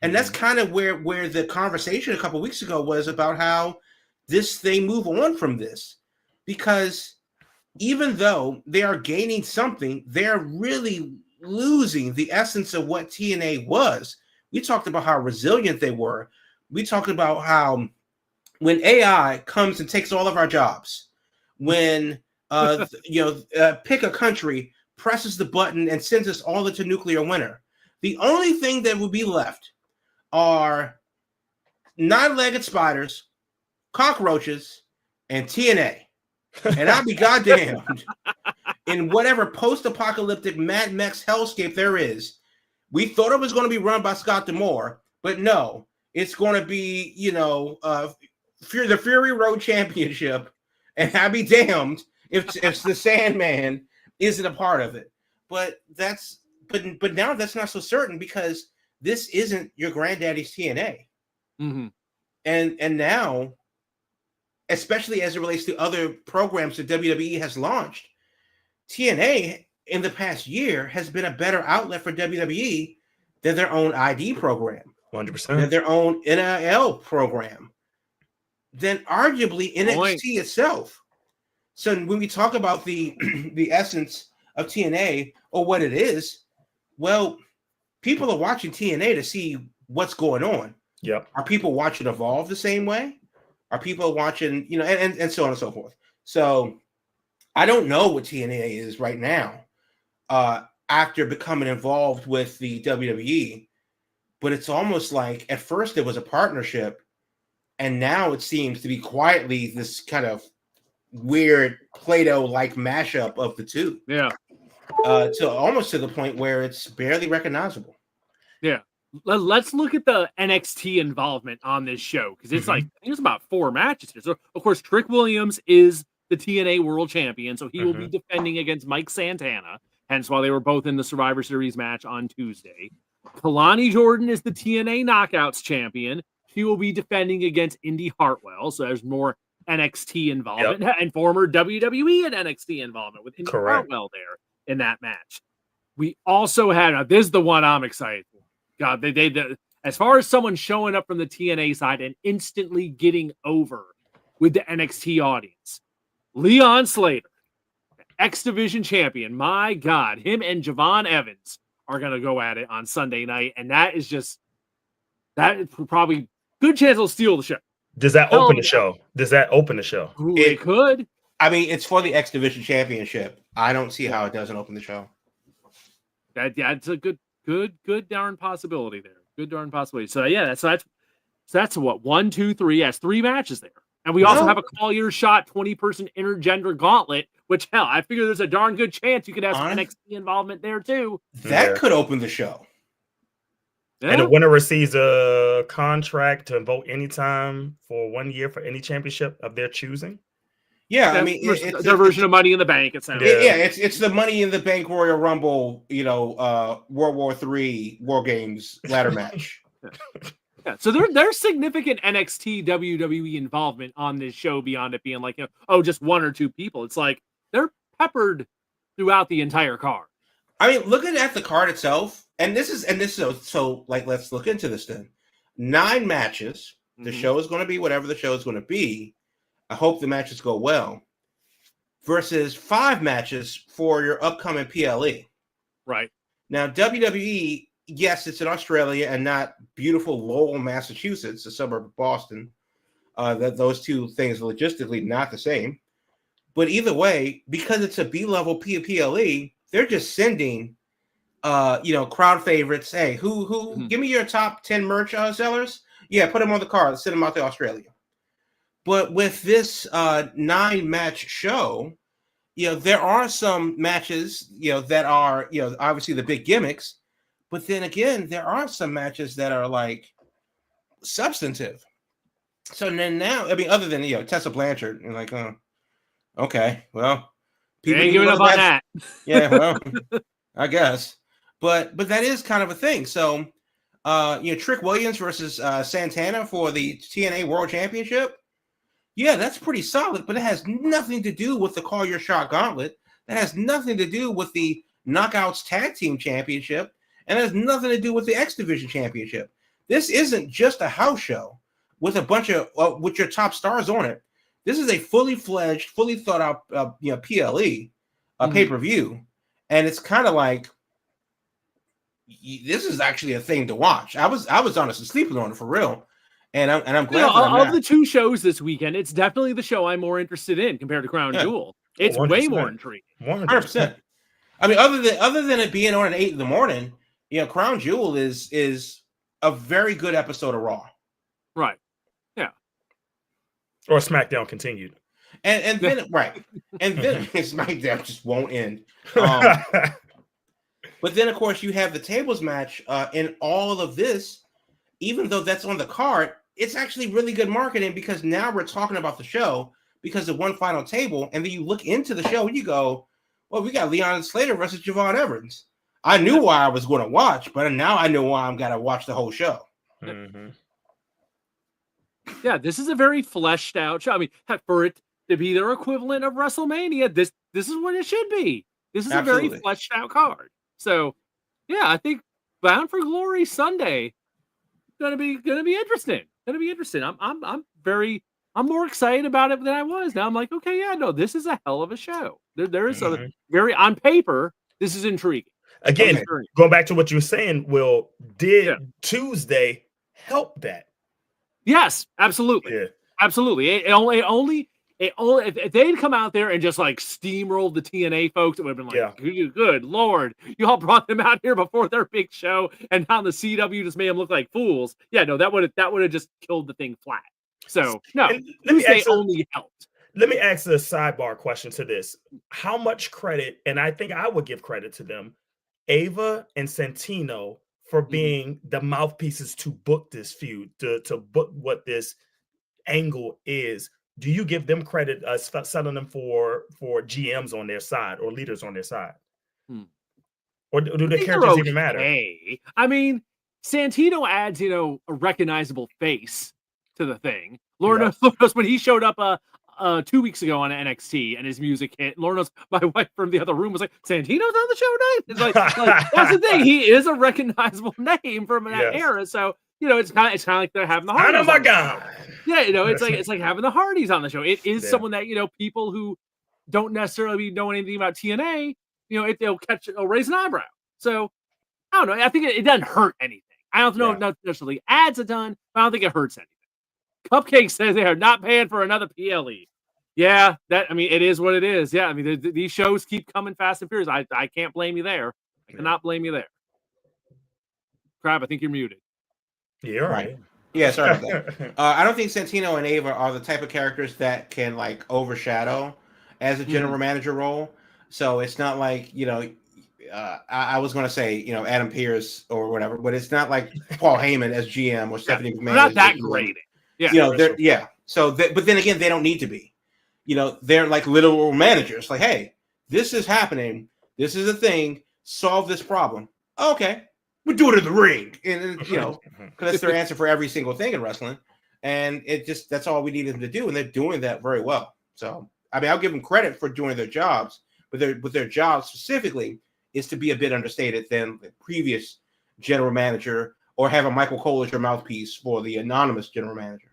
D: And that's kind of where the conversation a couple of weeks ago was about how they move on from this, because even though they are gaining something, they're really losing the essence of what TNA was. We talked about how resilient they were. We talked about how when AI comes and takes all of our jobs, when pick a country, presses the button and sends us all into nuclear winter, the only thing that would be left are 9-legged spiders, cockroaches, and TNA. And I'll be goddamned, in whatever post-apocalyptic Mad Max hellscape there is. We thought it was going to be run by Scott D'Amore, but no, it's going to be, the Fury Road Championship, and I'll be damned if the Sandman isn't a part of it. But now that's not so certain, because this isn't your granddaddy's TNA.
A: Mm-hmm.
D: And now, especially as it relates to other programs that WWE has launched, TNA in the past year has been a better outlet for WWE than their own ID program,
C: 100%,
D: than their own NIL program, than arguably NXT itself. So when we talk about the essence of TNA, or what it is, well, people are watching TNA to see what's going on.
C: Yep.
D: Are people watching Evolve the same way? Are people watching, and so on and so forth? So I don't know what TNA is right now after becoming involved with the WWE, but it's almost like at first it was a partnership, and now it seems to be quietly this kind of weird Play-Doh-like mashup of the two.
A: Yeah.
D: To almost to the point where it's barely recognizable.
A: Yeah. let's look at the NXT involvement on this show because it's like I think it's about 4 matches here. So of course, Trick Williams is the TNA World Champion, so he will be defending against Mike Santana. Hence why they were both in the Survivor Series match on Tuesday. Kalani Jordan is the TNA Knockouts champion. He will be defending against Indy Hartwell. So there's more NXT involvement and former WWE and NXT involvement with Indy Hartwell there in that match. We also had this is the one I'm excited for. God, they as far as someone showing up from the TNA side and instantly getting over with the NXT audience, Leon Slater, X Division champion. My God, him and Javon Evans are going to go at it on Sunday night, and that is probably good chance they'll steal the show.
C: Does that open the show? Does that open the show?
A: Ooh, it could.
D: I mean, it's for the X Division Championship. I don't see how it doesn't open the show.
A: It's a good darn possibility there. Good darn possibility. So yeah, that's what 1, 2, 3. That's 3 matches there, and we also have a call your shot 20-person intergender gauntlet. Which hell, I figure there's a darn good chance you could have some NXT involvement there too.
D: That could open the show.
C: Yeah. And the winner receives a contract to vote anytime for 1 year for any championship of their choosing.
D: Yeah, I mean,
A: it's their version of Money in the Bank. It sounds.
D: Yeah, it's the Money in the Bank Royal Rumble, World War III War Games ladder match.
A: Yeah, so there's significant NXT WWE involvement on this show beyond it being like, just 1 or 2 people. It's like they're peppered throughout the entire card.
D: I mean, looking at the card itself, and this is so like let's look into this then. 9 matches. The show is going to be whatever the show is going to be. I hope the matches go well. Versus 5 matches for your upcoming PLE.
A: Right.
D: Now, WWE, yes, it's in Australia and not beautiful Lowell, Massachusetts, a suburb of Boston. Those two things are logistically not the same. But either way, because it's a B-level PLE, they're just sending, crowd favorites. Hey, who? Give me your top 10 merch sellers. Yeah, put them on the card. Send them out to Australia. But with this 9-match show, there are some matches, that are, obviously the big gimmicks. But then again, there are some matches that are like substantive. So then now, I mean, other than Tessa Blanchard, and like, okay, well,
A: people ain't giving up on that.
D: Yeah, well, I guess, but that is kind of a thing. So, Trick Williams versus Santana for the TNA World Championship. Yeah, that's pretty solid, but it has nothing to do with the Call Your Shot Gauntlet. That has nothing to do with the Knockouts Tag Team Championship. And it has nothing to do with the X Division Championship. This isn't just a house show with a bunch of with your top stars on it. This is a fully fledged, fully thought out, PLE, pay-per-view, and it's kind of like this is actually a thing to watch. I was honestly sleeping on it for real, and I'm glad.
A: Of the 2 shows this weekend, it's definitely the show I'm more interested in compared to Crown Jewel. It's 100%. Way more intriguing.
D: 100%. I mean, other than it being on at 8 a.m, Crown Jewel is a very good episode of Raw.
A: Right. Yeah.
C: Or SmackDown continued.
D: And then right. And then SmackDown just won't end. But then of course you have the tables match in all of this, even though that's on the card, it's actually really good marketing because now we're talking about the show because of one final table, and then you look into the show and you go, well, we got Leon Slater versus Javon Evans. I knew why I was going to watch, but now I know why I'm going to watch the whole show.
C: Mm-hmm.
A: Yeah, this is a very fleshed out show. I mean, for it to be their equivalent of WrestleMania, this is what it should be. This is Absolutely. A very fleshed out card. So, yeah, I think Bound for Glory Sunday gonna be interesting. Gonna be interesting. I'm more excited about it than I was. Now I'm like, okay, yeah, no, this is a hell of a show. There is a very on paper. This is intriguing.
C: Again, going back to what you were saying, Will, did Tuesday help that?
A: Yes, absolutely.
C: Yeah.
A: Absolutely. It only if they'd come out there and just like steamrolled the TNA folks, it would have been like, good Lord, you all brought them out here before their big show, and now the CW just made them look like fools. Yeah, no, that would have just killed the thing flat. So no, Tuesday only helped.
C: Let me ask a sidebar question to this. How much credit, and I think I would give credit to them, Ava and Santino, for being the mouthpieces to book this feud, to book what this angle is. Do you give them credit selling them for GMs on their side or leaders on their side? Or do the characters even matter?
A: I mean, Santino adds, a recognizable face to the thing. Lord knows when he showed up 2 weeks ago on NXT and his music hit. Lord knows my wife from the other room was like, Santino's on the show tonight? It's like that's the thing. He is a recognizable name from that era. So, it's kind of like they're having the Hardys.
C: Oh my God.
A: Yeah, it's like having the Hardys on the show. It is someone that, people who don't necessarily know anything about TNA, they'll raise an eyebrow. So I don't know. I think it doesn't hurt anything. I don't know if it necessarily adds a ton, but I don't think it hurts anything. Cupcake says they are not paying for another PLE. Yeah, it is what it is. Yeah, these shows keep coming fast and furious. I can't blame you there. I cannot blame you there. Crab, I think you're muted.
C: Yeah, right.
D: Yeah, sorry about that. I don't think Santino and Ava are the type of characters that can overshadow as a general manager role. So it's not like, I was going to say, Adam Pearce or whatever, but it's not like Paul Heyman as GM or Stephanie McMahon.
A: Not that great.
D: Yeah. So, but then again, they don't need to be. They're like literal managers. Like, hey, this is happening. This is a thing. Solve this problem. Okay, we do it in the ring, and because that's their answer for every single thing in wrestling. And that's all we need them to do, and they're doing that very well. So, I'll give them credit for doing their jobs, but their job specifically is to be a bit understated than the previous general manager, or have a Michael Cole as your mouthpiece for the anonymous general manager.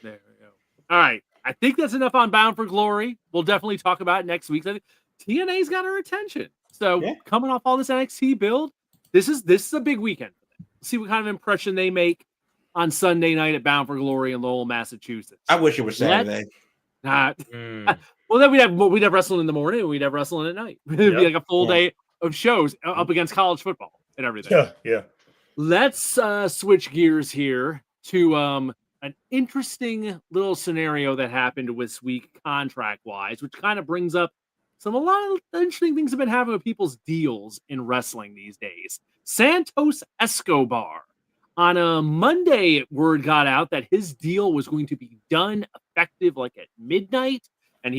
A: There we go. All right. I think that's enough on Bound for Glory. We'll definitely talk about it next week. I think TNA's got our attention. So coming off all this NXT build, this is a big weekend. See what kind of impression they make on Sunday night at Bound for Glory in Lowell, Massachusetts.
D: I wish it was Saturday.
A: Well, then we'd have wrestling in the morning and we'd have wrestling at night. It'd be like a full day of shows up against college football and everything.
C: Yeah.
A: Let's switch gears here to an interesting little scenario that happened this week contract-wise, which kind of brings up a lot of interesting things have been happening with people's deals in wrestling these days. Santos Escobar. On a Monday, word got out that his deal was going to be done effective at midnight, and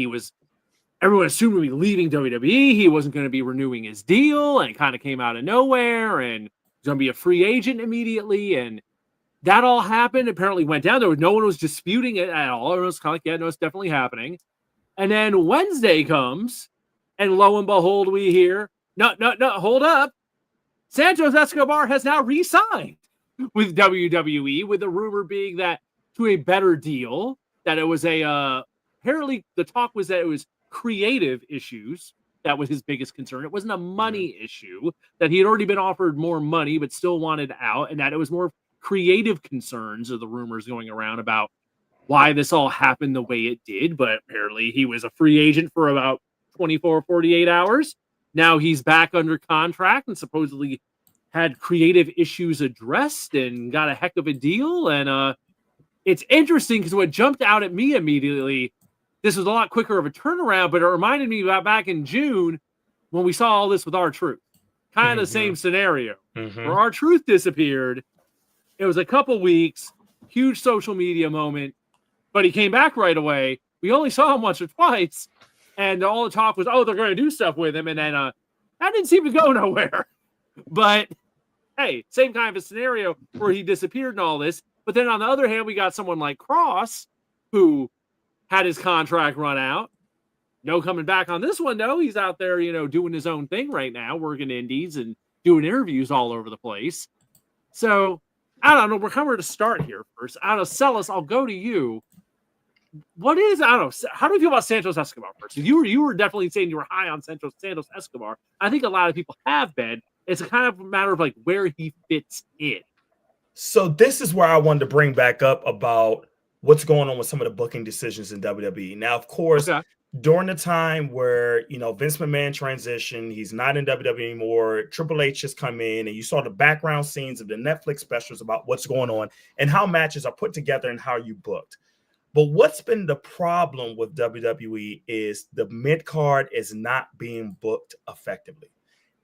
A: everyone assumed he would be leaving WWE. He wasn't going to be renewing his deal, and it kind of came out of nowhere, and he's going to be a free agent immediately, and that all happened. Apparently went down. No one was disputing it at all. Everyone was kind of like, it's definitely happening. And then Wednesday comes, and lo and behold, we hear, no, hold up. Santos Escobar has now re-signed with WWE, with the rumor being that to a better deal, that it was apparently the talk was that it was creative issues. That was his biggest concern. It wasn't a money issue, that he had already been offered more money, but still wanted out, and that it was more creative concerns, or the rumors going around about why this all happened the way it did. But apparently he was a free agent for about 24, 48 hours. Now he's back under contract and supposedly had creative issues addressed and got a heck of a deal. And it's interesting because what jumped out at me immediately, this was a lot quicker of a turnaround, but it reminded me about back in June when we saw all this with R-Truth. Kind of the same scenario where R-Truth disappeared. It was a couple weeks, huge social media moment, but he came back right away. We only saw him once or twice, and all the talk was, they're going to do stuff with him, and then that didn't seem to go nowhere. But, hey, same kind of a scenario where he disappeared and all this. But then on the other hand, we got someone like Cross, who had his contract run out. No coming back on this one, though. He's out there, doing his own thing right now, working indies and doing interviews all over the place. So, I don't know. We're coming to start here first. I don't know, Celis, I'll go to you. How do you feel about Santos Escobar first? You were definitely saying you were high on Santos Escobar. I think a lot of people have been. It's a kind of a matter of where he fits in.
C: So this is where I wanted to bring back up about what's going on with some of the booking decisions in WWE. Now, of course, during the time where, Vince McMahon transitioned, he's not in WWE anymore. Triple H has come in, and you saw the background scenes of the Netflix specials about what's going on and how matches are put together and how you booked. But what's been the problem with WWE is the mid-card is not being booked effectively.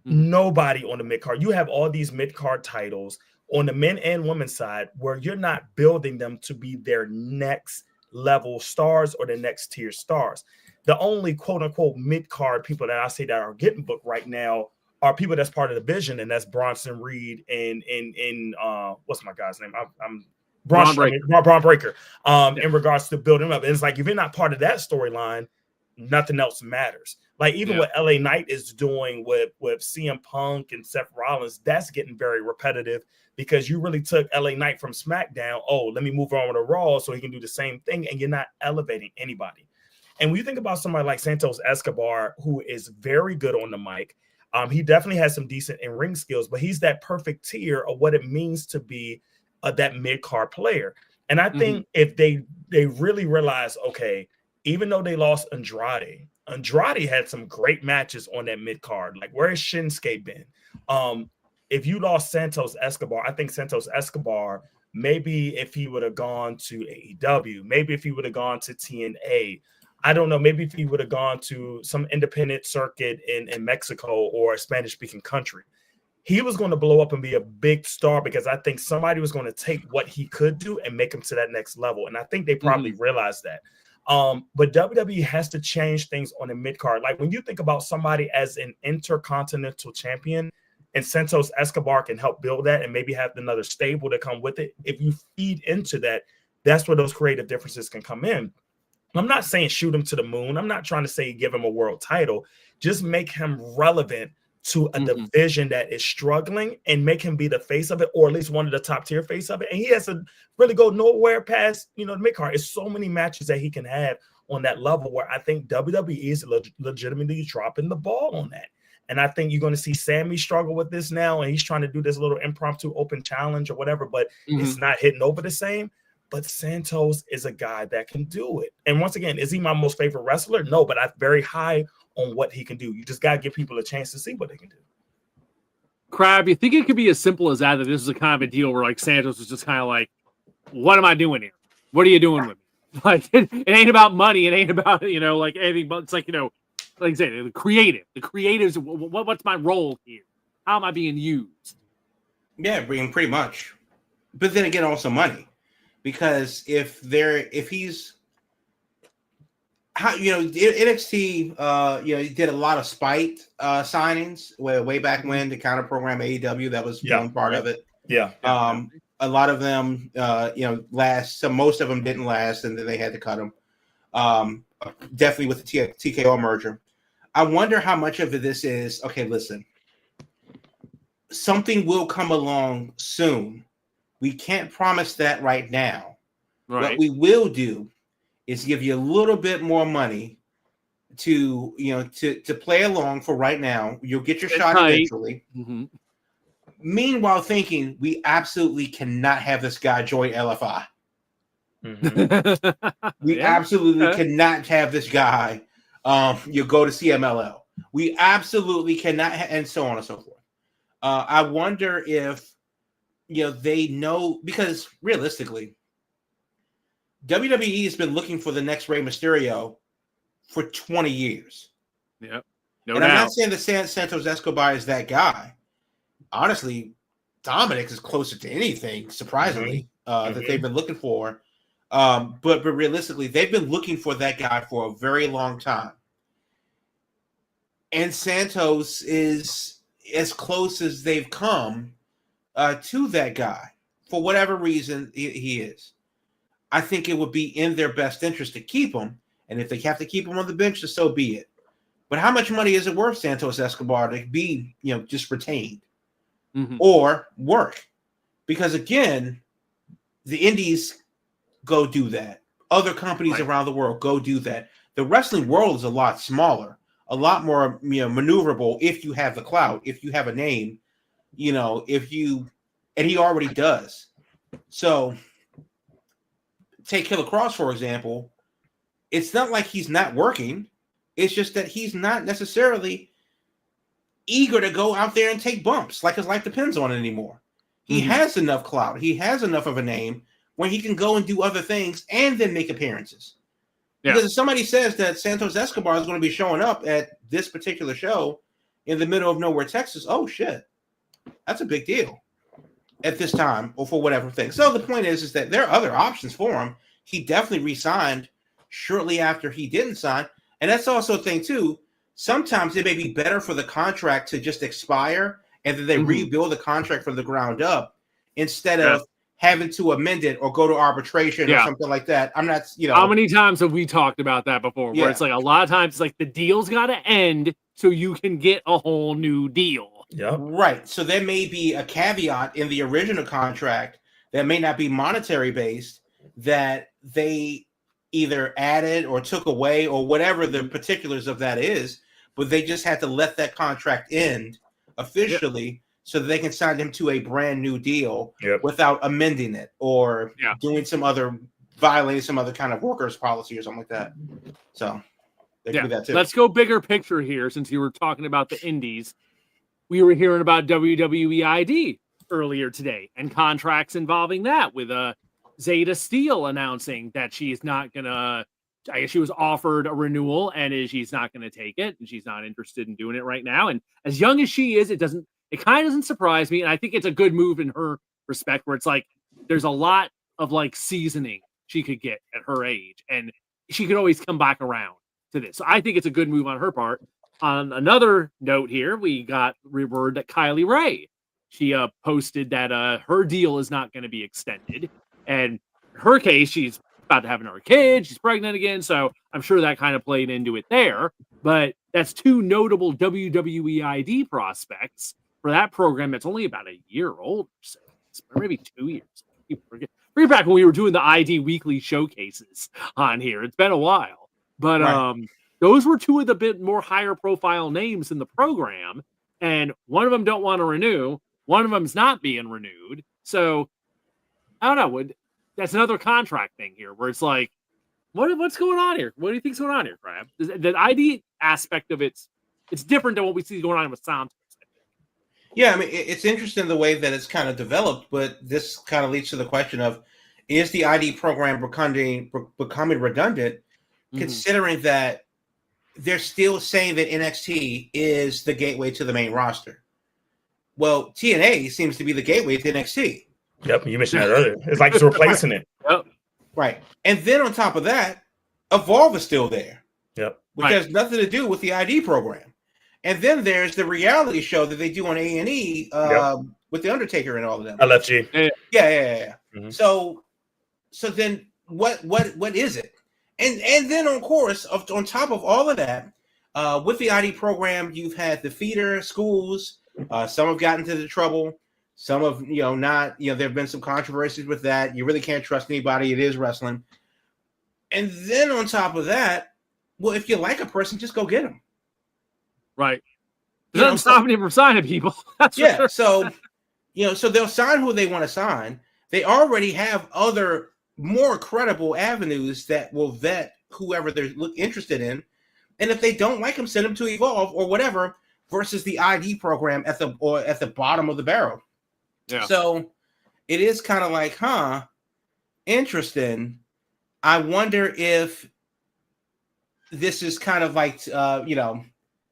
C: Nobody on the mid card. You have all these mid card titles on the men and women's side where you're not building them to be their next level stars or the next tier stars. The only quote unquote mid card people that I say that are getting booked right now are people that's part of the Vision, and that's Bronson Reed and what's my guy's name? I'm Braun Breaker. In regards to building up, and it's like if you're not part of that storyline, nothing else matters. Like even what LA Knight is doing with CM Punk and Seth Rollins, that's getting very repetitive because you really took LA Knight from SmackDown. Oh, let me move on to Raw so he can do the same thing, and you're not elevating anybody. And when you think about somebody like Santos Escobar, who is very good on the mic, he definitely has some decent in-ring skills, but he's that perfect tier of what it means to be that mid-card player. And I think if they really realize, okay, even though they lost Andrade had some great matches on that mid-card. Like, where has Shinsuke been? If you lost Santos Escobar, I think Santos Escobar, maybe if he would have gone to AEW, maybe if he would have gone to TNA, I don't know, maybe if he would have gone to some independent circuit in Mexico or a Spanish-speaking country, he was going to blow up and be a big star because I think somebody was going to take what he could do and make him to that next level. And I think they probably realized that. But WWE has to change things on the mid-card. Like when you think about somebody as an intercontinental champion, and Santos Escobar can help build that and maybe have another stable to come with it. If you feed into that, that's where those creative differences can come in. I'm not saying shoot him to the moon. I'm not trying to say give him a world title. Just make him relevant to a division that is struggling and make him be the face of it, or at least one of the top tier face of it. And he has to really go nowhere past, the mid-card. It's so many matches that he can have on that level where I think WWE is legitimately dropping the ball on that. And I think you're going to see Sammy struggle with this now, and he's trying to do this little impromptu open challenge or whatever, but it's not hitting over the same. But Santos is a guy that can do it. And once again, is he my most favorite wrestler? No, but I'm very high on what he can do. You just got to give people a chance to see what they can do.
A: Crab, you think it could be as simple as that this is a kind of a deal where like Santos is just kind of like, what am I doing here? What are you doing with me? Like, it ain't about money. It ain't about, like anything, but it's like, like I said, the creatives, what's my role here? How am I being used?
D: Yeah, pretty much. But then again, also money. Because NXT, he did a lot of spite signings way back when to counter program AEW. That was one part of it. Yeah. A lot of them, last. So most of them didn't last, and then they had to cut them. Definitely with the TKO merger. I wonder how much of this is okay. Listen, something will come along soon. We can't promise that right now. Right. What we will do is give you a little bit more money to play along for right now. You'll get your shot eventually. Meanwhile, thinking we absolutely cannot have this guy join LFI. We absolutely cannot have this guy. You go to CMLL. We absolutely cannot, and so on and so forth. I wonder if. They know, because realistically, WWE has been looking for the next Rey Mysterio for 20 years.
A: Yep.
D: I'm not saying that Santos Escobar is that guy. Honestly, Dominic is closer to anything, surprisingly, that they've been looking for. But realistically, they've been looking for that guy for a very long time. And Santos is as close as they've come to that guy for whatever reason he is. I think it would be in their best interest to keep him, and if they have to keep him on the bench, so be it. But how much money is it worth Santos Escobar to be, just retained or work? Because again, the indies go do that. Other companies around the world go do that. The wrestling world is a lot smaller, a lot more maneuverable if you have the clout, if you have a name. And he already does. So take Killer Cross, for example. It's not like he's not working. It's just that he's not necessarily eager to go out there and take bumps like his life depends on it anymore. He has enough clout. He has enough of a name where he can go and do other things and then make appearances. Yeah. Because if somebody says that Santos Escobar is going to be showing up at this particular show, in the middle of nowhere, Texas. Oh shit, that's a big deal at this time, or for whatever thing. So the point is that there are other options for him. He definitely re-signed shortly after he didn't sign, and that's also a thing too. Sometimes it may be better for the contract to just expire and then they rebuild the contract from the ground up instead of having to amend it or go to arbitration or something like that. I'm not,
A: How many times have we talked about that before? Where it's like a lot of times it's like the deal's got to end so you can get a whole new deal.
C: Yeah.
D: Right. So there may be a caveat in the original contract that may not be monetary based that they either added or took away or whatever the particulars of that is, but they just had to let that contract end officially so that they can sign him to a brand new deal without amending it or doing violating some other kind of workers policy or something like that. So they do that too.
A: Let's go bigger picture here. Since you were talking about the indies, we were hearing about WWE ID earlier today and contracts involving that with Zeta Steel announcing that she's not gonna. I guess she was offered a renewal and she's not going to take it and she's not interested in doing it right now. And as young as she is, it kind of doesn't surprise me. And I think it's a good move in her respect where it's like, there's a lot of like seasoning she could get at her age and she could always come back around to this. So I think it's a good move on her part. On another note here, we got word that Kylie Ray, she posted that her deal is not going to be extended. And in her case, she's about to have another kid. She's pregnant again. So I'm sure that kind of played into it there. But that's two notable WWE ID prospects for that program that's only about a year old. So maybe 2 years. Forget back when we were doing the ID weekly showcases on here. It's been a while. But those were two of the bit more higher profile names in the program. And one of them don't want to renew. One of them's not being renewed. So I don't know. That's another contract thing here where it's like, what's going on here? What do you think's going on here, Crab? The ID aspect of it's different than what we see going on with Santos.
D: Yeah, I mean, it's interesting the way that it's kind of developed, but this kind of leads to the question of, is the ID program becoming redundant, considering that they're still saying that NXT is the gateway to the main roster? Well, TNA seems to be the gateway to NXT.
C: Yep, you mentioned that earlier. It's like it's replacing it.
A: Yep.
D: Right. And then on top of that, Evolve is still there.
C: Yep.
D: Which has nothing to do with the ID program. And then there's the reality show that they do on A&E with The Undertaker and all of them.
C: LFG.
D: Yeah. Mm-hmm. So then what is it? And then on top of all of that, with the ID program, you've had the feeder schools. Some have gotten into trouble. Some have, not, there have been some controversies with that. You really can't trust anybody. It is wrestling. And then on top of that, well, if you like a person, just go get them.
A: Right. It doesn't stop me from signing people. That's
D: sure. So they'll sign who they want to sign. They already have other more credible avenues that will vet whoever they're interested in. And if they don't like them, send them to Evolve or whatever, versus the ID program at the bottom of the barrel. Yeah. So it is kind of like, interesting. I wonder if this is kind of like,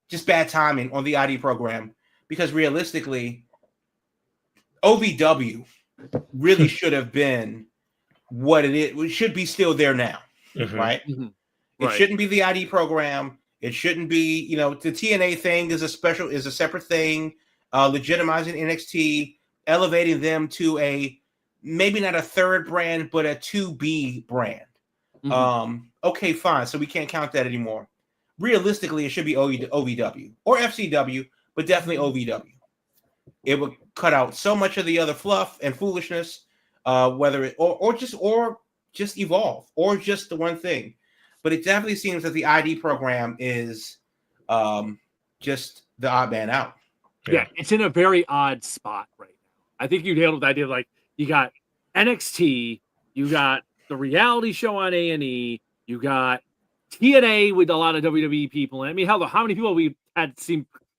D: just bad timing on the ID program, because realistically, OVW really should have been what it is. It should be still there now, right? Mm-hmm. It shouldn't be the ID program. It shouldn't be, the TNA thing is a separate thing, legitimizing NXT, elevating them to maybe not a third brand, but a 2B brand. Mm-hmm. Okay, fine. So we can't count that anymore. Realistically, it should be OVW or FCW, but definitely OVW. It would cut out so much of the other fluff and foolishness, whether it or just Evolve or just the one thing. But it definitely seems that the ID program is just the odd man out.
A: Yeah, it's in a very odd spot right now. I think you nailed the idea of like you got NXT, you got the reality show on A&E, you got TNA with a lot of WWE people. And I mean, how many people we've had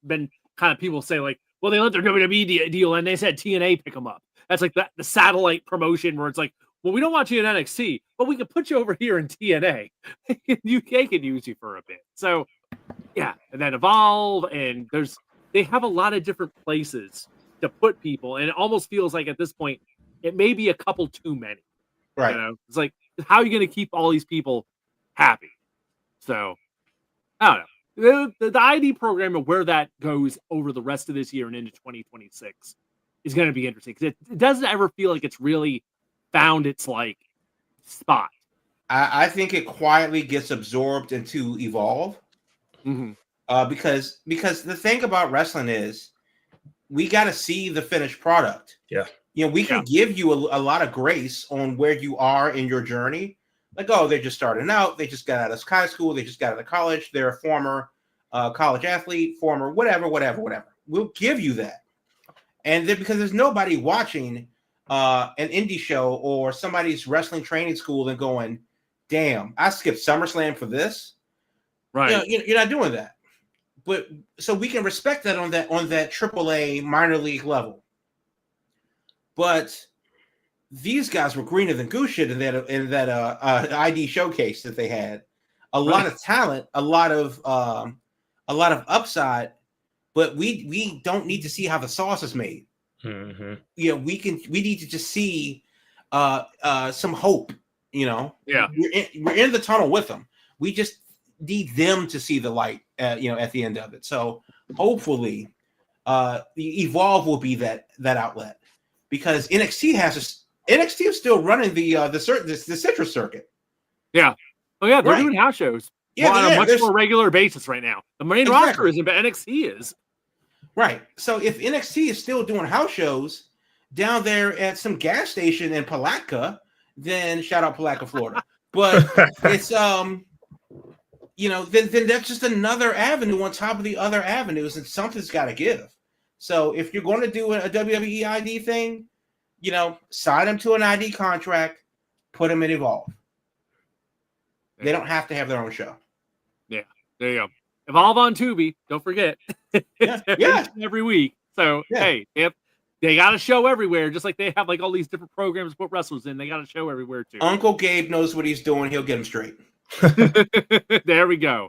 A: been kind of people say like, well, they let their WWE deal and they said TNA pick them up. That's like the satellite promotion where it's like, well, we don't want you in NXT, but we can put you over here in TNA. UK can use you for a bit. So, yeah. And then Evolve, and there's they have a lot of different places to put people, and it almost feels like at this point it may be a couple too many.
D: Right.
A: You know, it's like, how are you going to keep all these people happy? So I don't know. The ID program and where that goes over the rest of this year and into 2026 is going to be interesting, because it doesn't ever feel like it's really found its like spot.
D: I think it quietly gets absorbed into Evolve.
A: Mm-hmm.
D: Because the thing about wrestling is we got to see the finished product.
C: Yeah.
D: You know, we can give you a lot of grace on where you are in your journey. Like, oh, they're just starting out. They just got out of high school. They just got out of college. They're a former college athlete, former whatever. We'll give you that. And then because there's nobody watching an indie show or somebody's wrestling training school and going, damn, I skipped SummerSlam for this.
A: Right.
D: You know, you're not doing that. But so we can respect that on that AAA minor league level. But these guys were greener than goose shit in that ID showcase that they had. A lot of talent, a lot of upside, but we don't need to see how the sauce is made.
C: Mm-hmm.
D: You know, we need to just see some hope. You know, we're in the tunnel with them. We just need them to see the light. You know, at the end of it. So hopefully, the Evolve will be that outlet, because NXT is still running the Citrus circuit.
A: Yeah. Oh yeah, they're doing house shows.
D: Yeah,
A: on a much more regular basis right now. The main roster isn't, but NXT is.
D: Right. So if NXT is still doing house shows down there at some gas station in Palatka, then shout out Palatka, Florida. But it's you know, then that's just another avenue on top of the other avenues, and something's got to give. So if you're going to do a WWE ID thing, you know, sign them to an ID contract, put them in Evolve. They don't have to have their own show.
A: Yeah, there you go. Evolve on Tubi. Don't forget.
D: Yeah.
A: Every week. So hey, if they got a show everywhere, just like they have like all these different programs to put wrestlers in, they got a show everywhere too.
D: Uncle Gabe knows what he's doing. He'll get him straight.
A: There we go.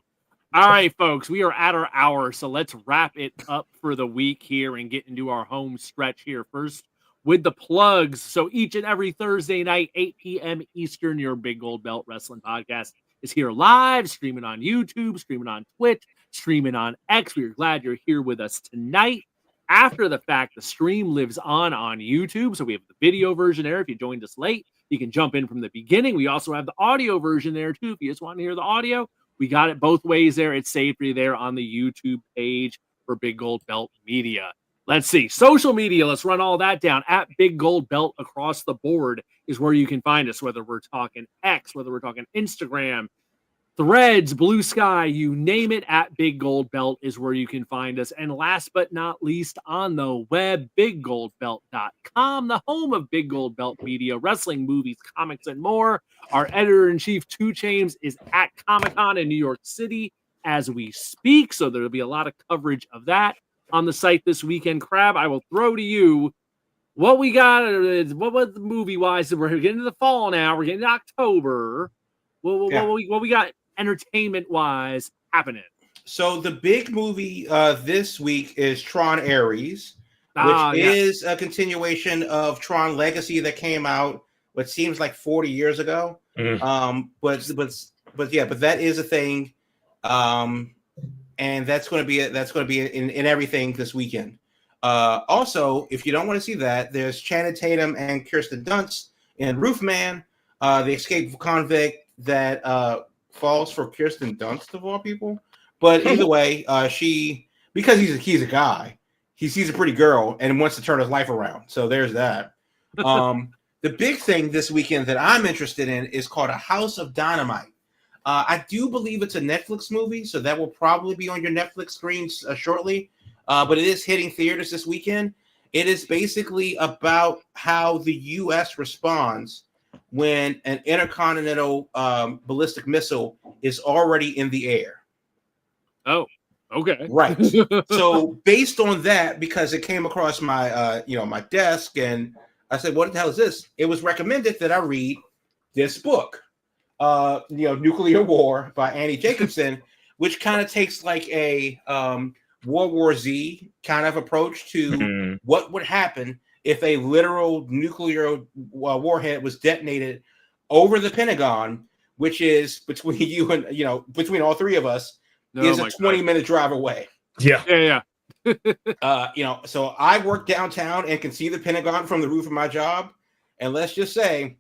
A: All right, folks, we are at our hour, so let's wrap it up for the week here and get into our home stretch here first with the plugs. So each and every Thursday night, 8 p.m. Eastern, your Big Gold Belt Wrestling Podcast is here live, streaming on YouTube, streaming on Twitch, streaming on X. We are glad you're here with us tonight. After the fact, the stream lives on YouTube, so we have the video version there. If you joined us late, you can jump in from the beginning. We also have the audio version there, too. If you just want to hear the audio, we got it both ways there. It's saved for you there on the YouTube page for Big Gold Belt Media. Let's see. Social media, let's run all that down. At Big Gold Belt across the board is where you can find us, whether we're talking X, whether we're talking Instagram, Threads, Blue Sky, you name it. At Big Gold Belt is where you can find us. And last but not least, on the web, biggoldbelt.com, the home of Big Gold Belt Media, wrestling, movies, comics, and more. Our editor-in-chief, 2 Chains, is at Comic-Con in New York City as we speak, so there'll be a lot of coverage of that on the site this weekend. Crab, I will throw to you what we got. What was the movie-wise? We're getting to the fall now. We're getting to October. What we got entertainment-wise happening?
D: So the big movie this week is Tron Ares, which is a continuation of Tron Legacy that came out what seems like 40 years ago. But that is a thing, and that's going to be in everything this weekend. Also, if you don't want to see that, there's Channing Tatum and Kirsten Dunst in Roofman, the escaped convict that falls for Kirsten Dunst of all people. But either way, because he's a guy, he sees a pretty girl and wants to turn his life around. So there's that. The big thing this weekend that I'm interested in is called A House of Dynamite. I do believe it's a Netflix movie, so that will probably be on your Netflix screens shortly. But it is hitting theaters this weekend. It is basically about how the U.S. responds when an intercontinental ballistic missile is already in the air.
A: Oh, okay.
D: Right. So based on that, because it came across my my desk, and I said, what the hell is this? It was recommended that I read this book, Nuclear War by Annie Jacobson, which kind of takes like a World War Z kind of approach to what would happen if a literal nuclear warhead was detonated over the Pentagon, which is between you and, between all three of us, is a 20-minute drive away.
A: Yeah.
D: So I work downtown and can see the Pentagon from the roof of my job. And let's just say,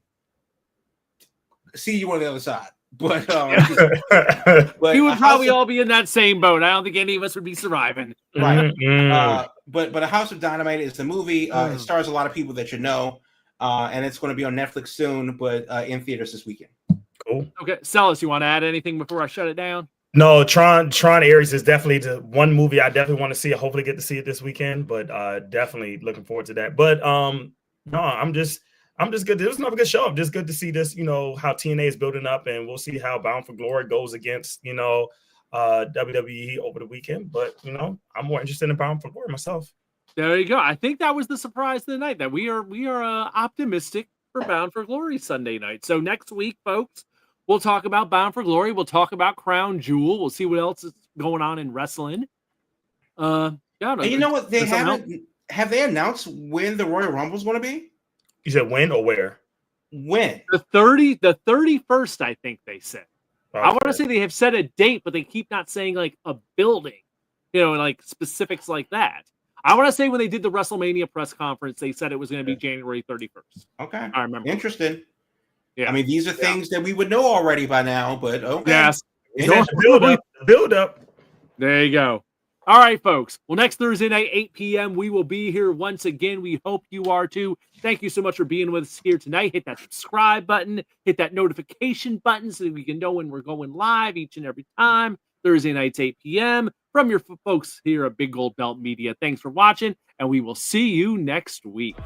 D: see you on the other side. But,
A: but we would probably all be in that same boat. I don't think any of us would be surviving.
D: Right. But A House of Dynamite is the movie. It stars a lot of people that you know. And it's going to be on Netflix soon, but in theaters this weekend.
C: Cool.
A: Okay. Celis, you want to add anything before I shut it down?
C: No, Tron Ares is definitely the one movie I definitely want to see. I hopefully get to see it this weekend, but definitely looking forward to that. But no, I'm just good. It was another good show. I'm just good to see this, how TNA is building up, and we'll see how Bound for Glory goes against, WWE over the weekend. But I'm more interested in Bound for Glory myself.
A: There you go. I think that was the surprise of the night, that we are optimistic for Bound for Glory Sunday night. So next week, folks, we'll talk about Bound for Glory. We'll talk about Crown Jewel. We'll see what else is going on in wrestling. And
D: you know what? Have they announced when the Royal Rumble is going to be?
C: You said when or where?
D: When?
A: The 31st, I think they said. Okay. I want to say they have set a date, but they keep not saying like a building, like specifics like that. I want to say when they did the WrestleMania press conference, they said it was going to be January 31st.
D: Okay.
A: I remember.
D: Interesting.
A: Yeah.
D: I mean, these are things that we would know already by now, but okay.
A: Yes.
C: Build up.
A: There you go. All right, folks. Well, next Thursday night, 8 p.m., we will be here once again. We hope you are too. Thank you so much for being with us here tonight. Hit that subscribe button. Hit that notification button so that we can know when we're going live each and every time. Thursday nights, 8 p.m. From your folks here at Big Gold Belt Media. Thanks for watching, and we will see you next week.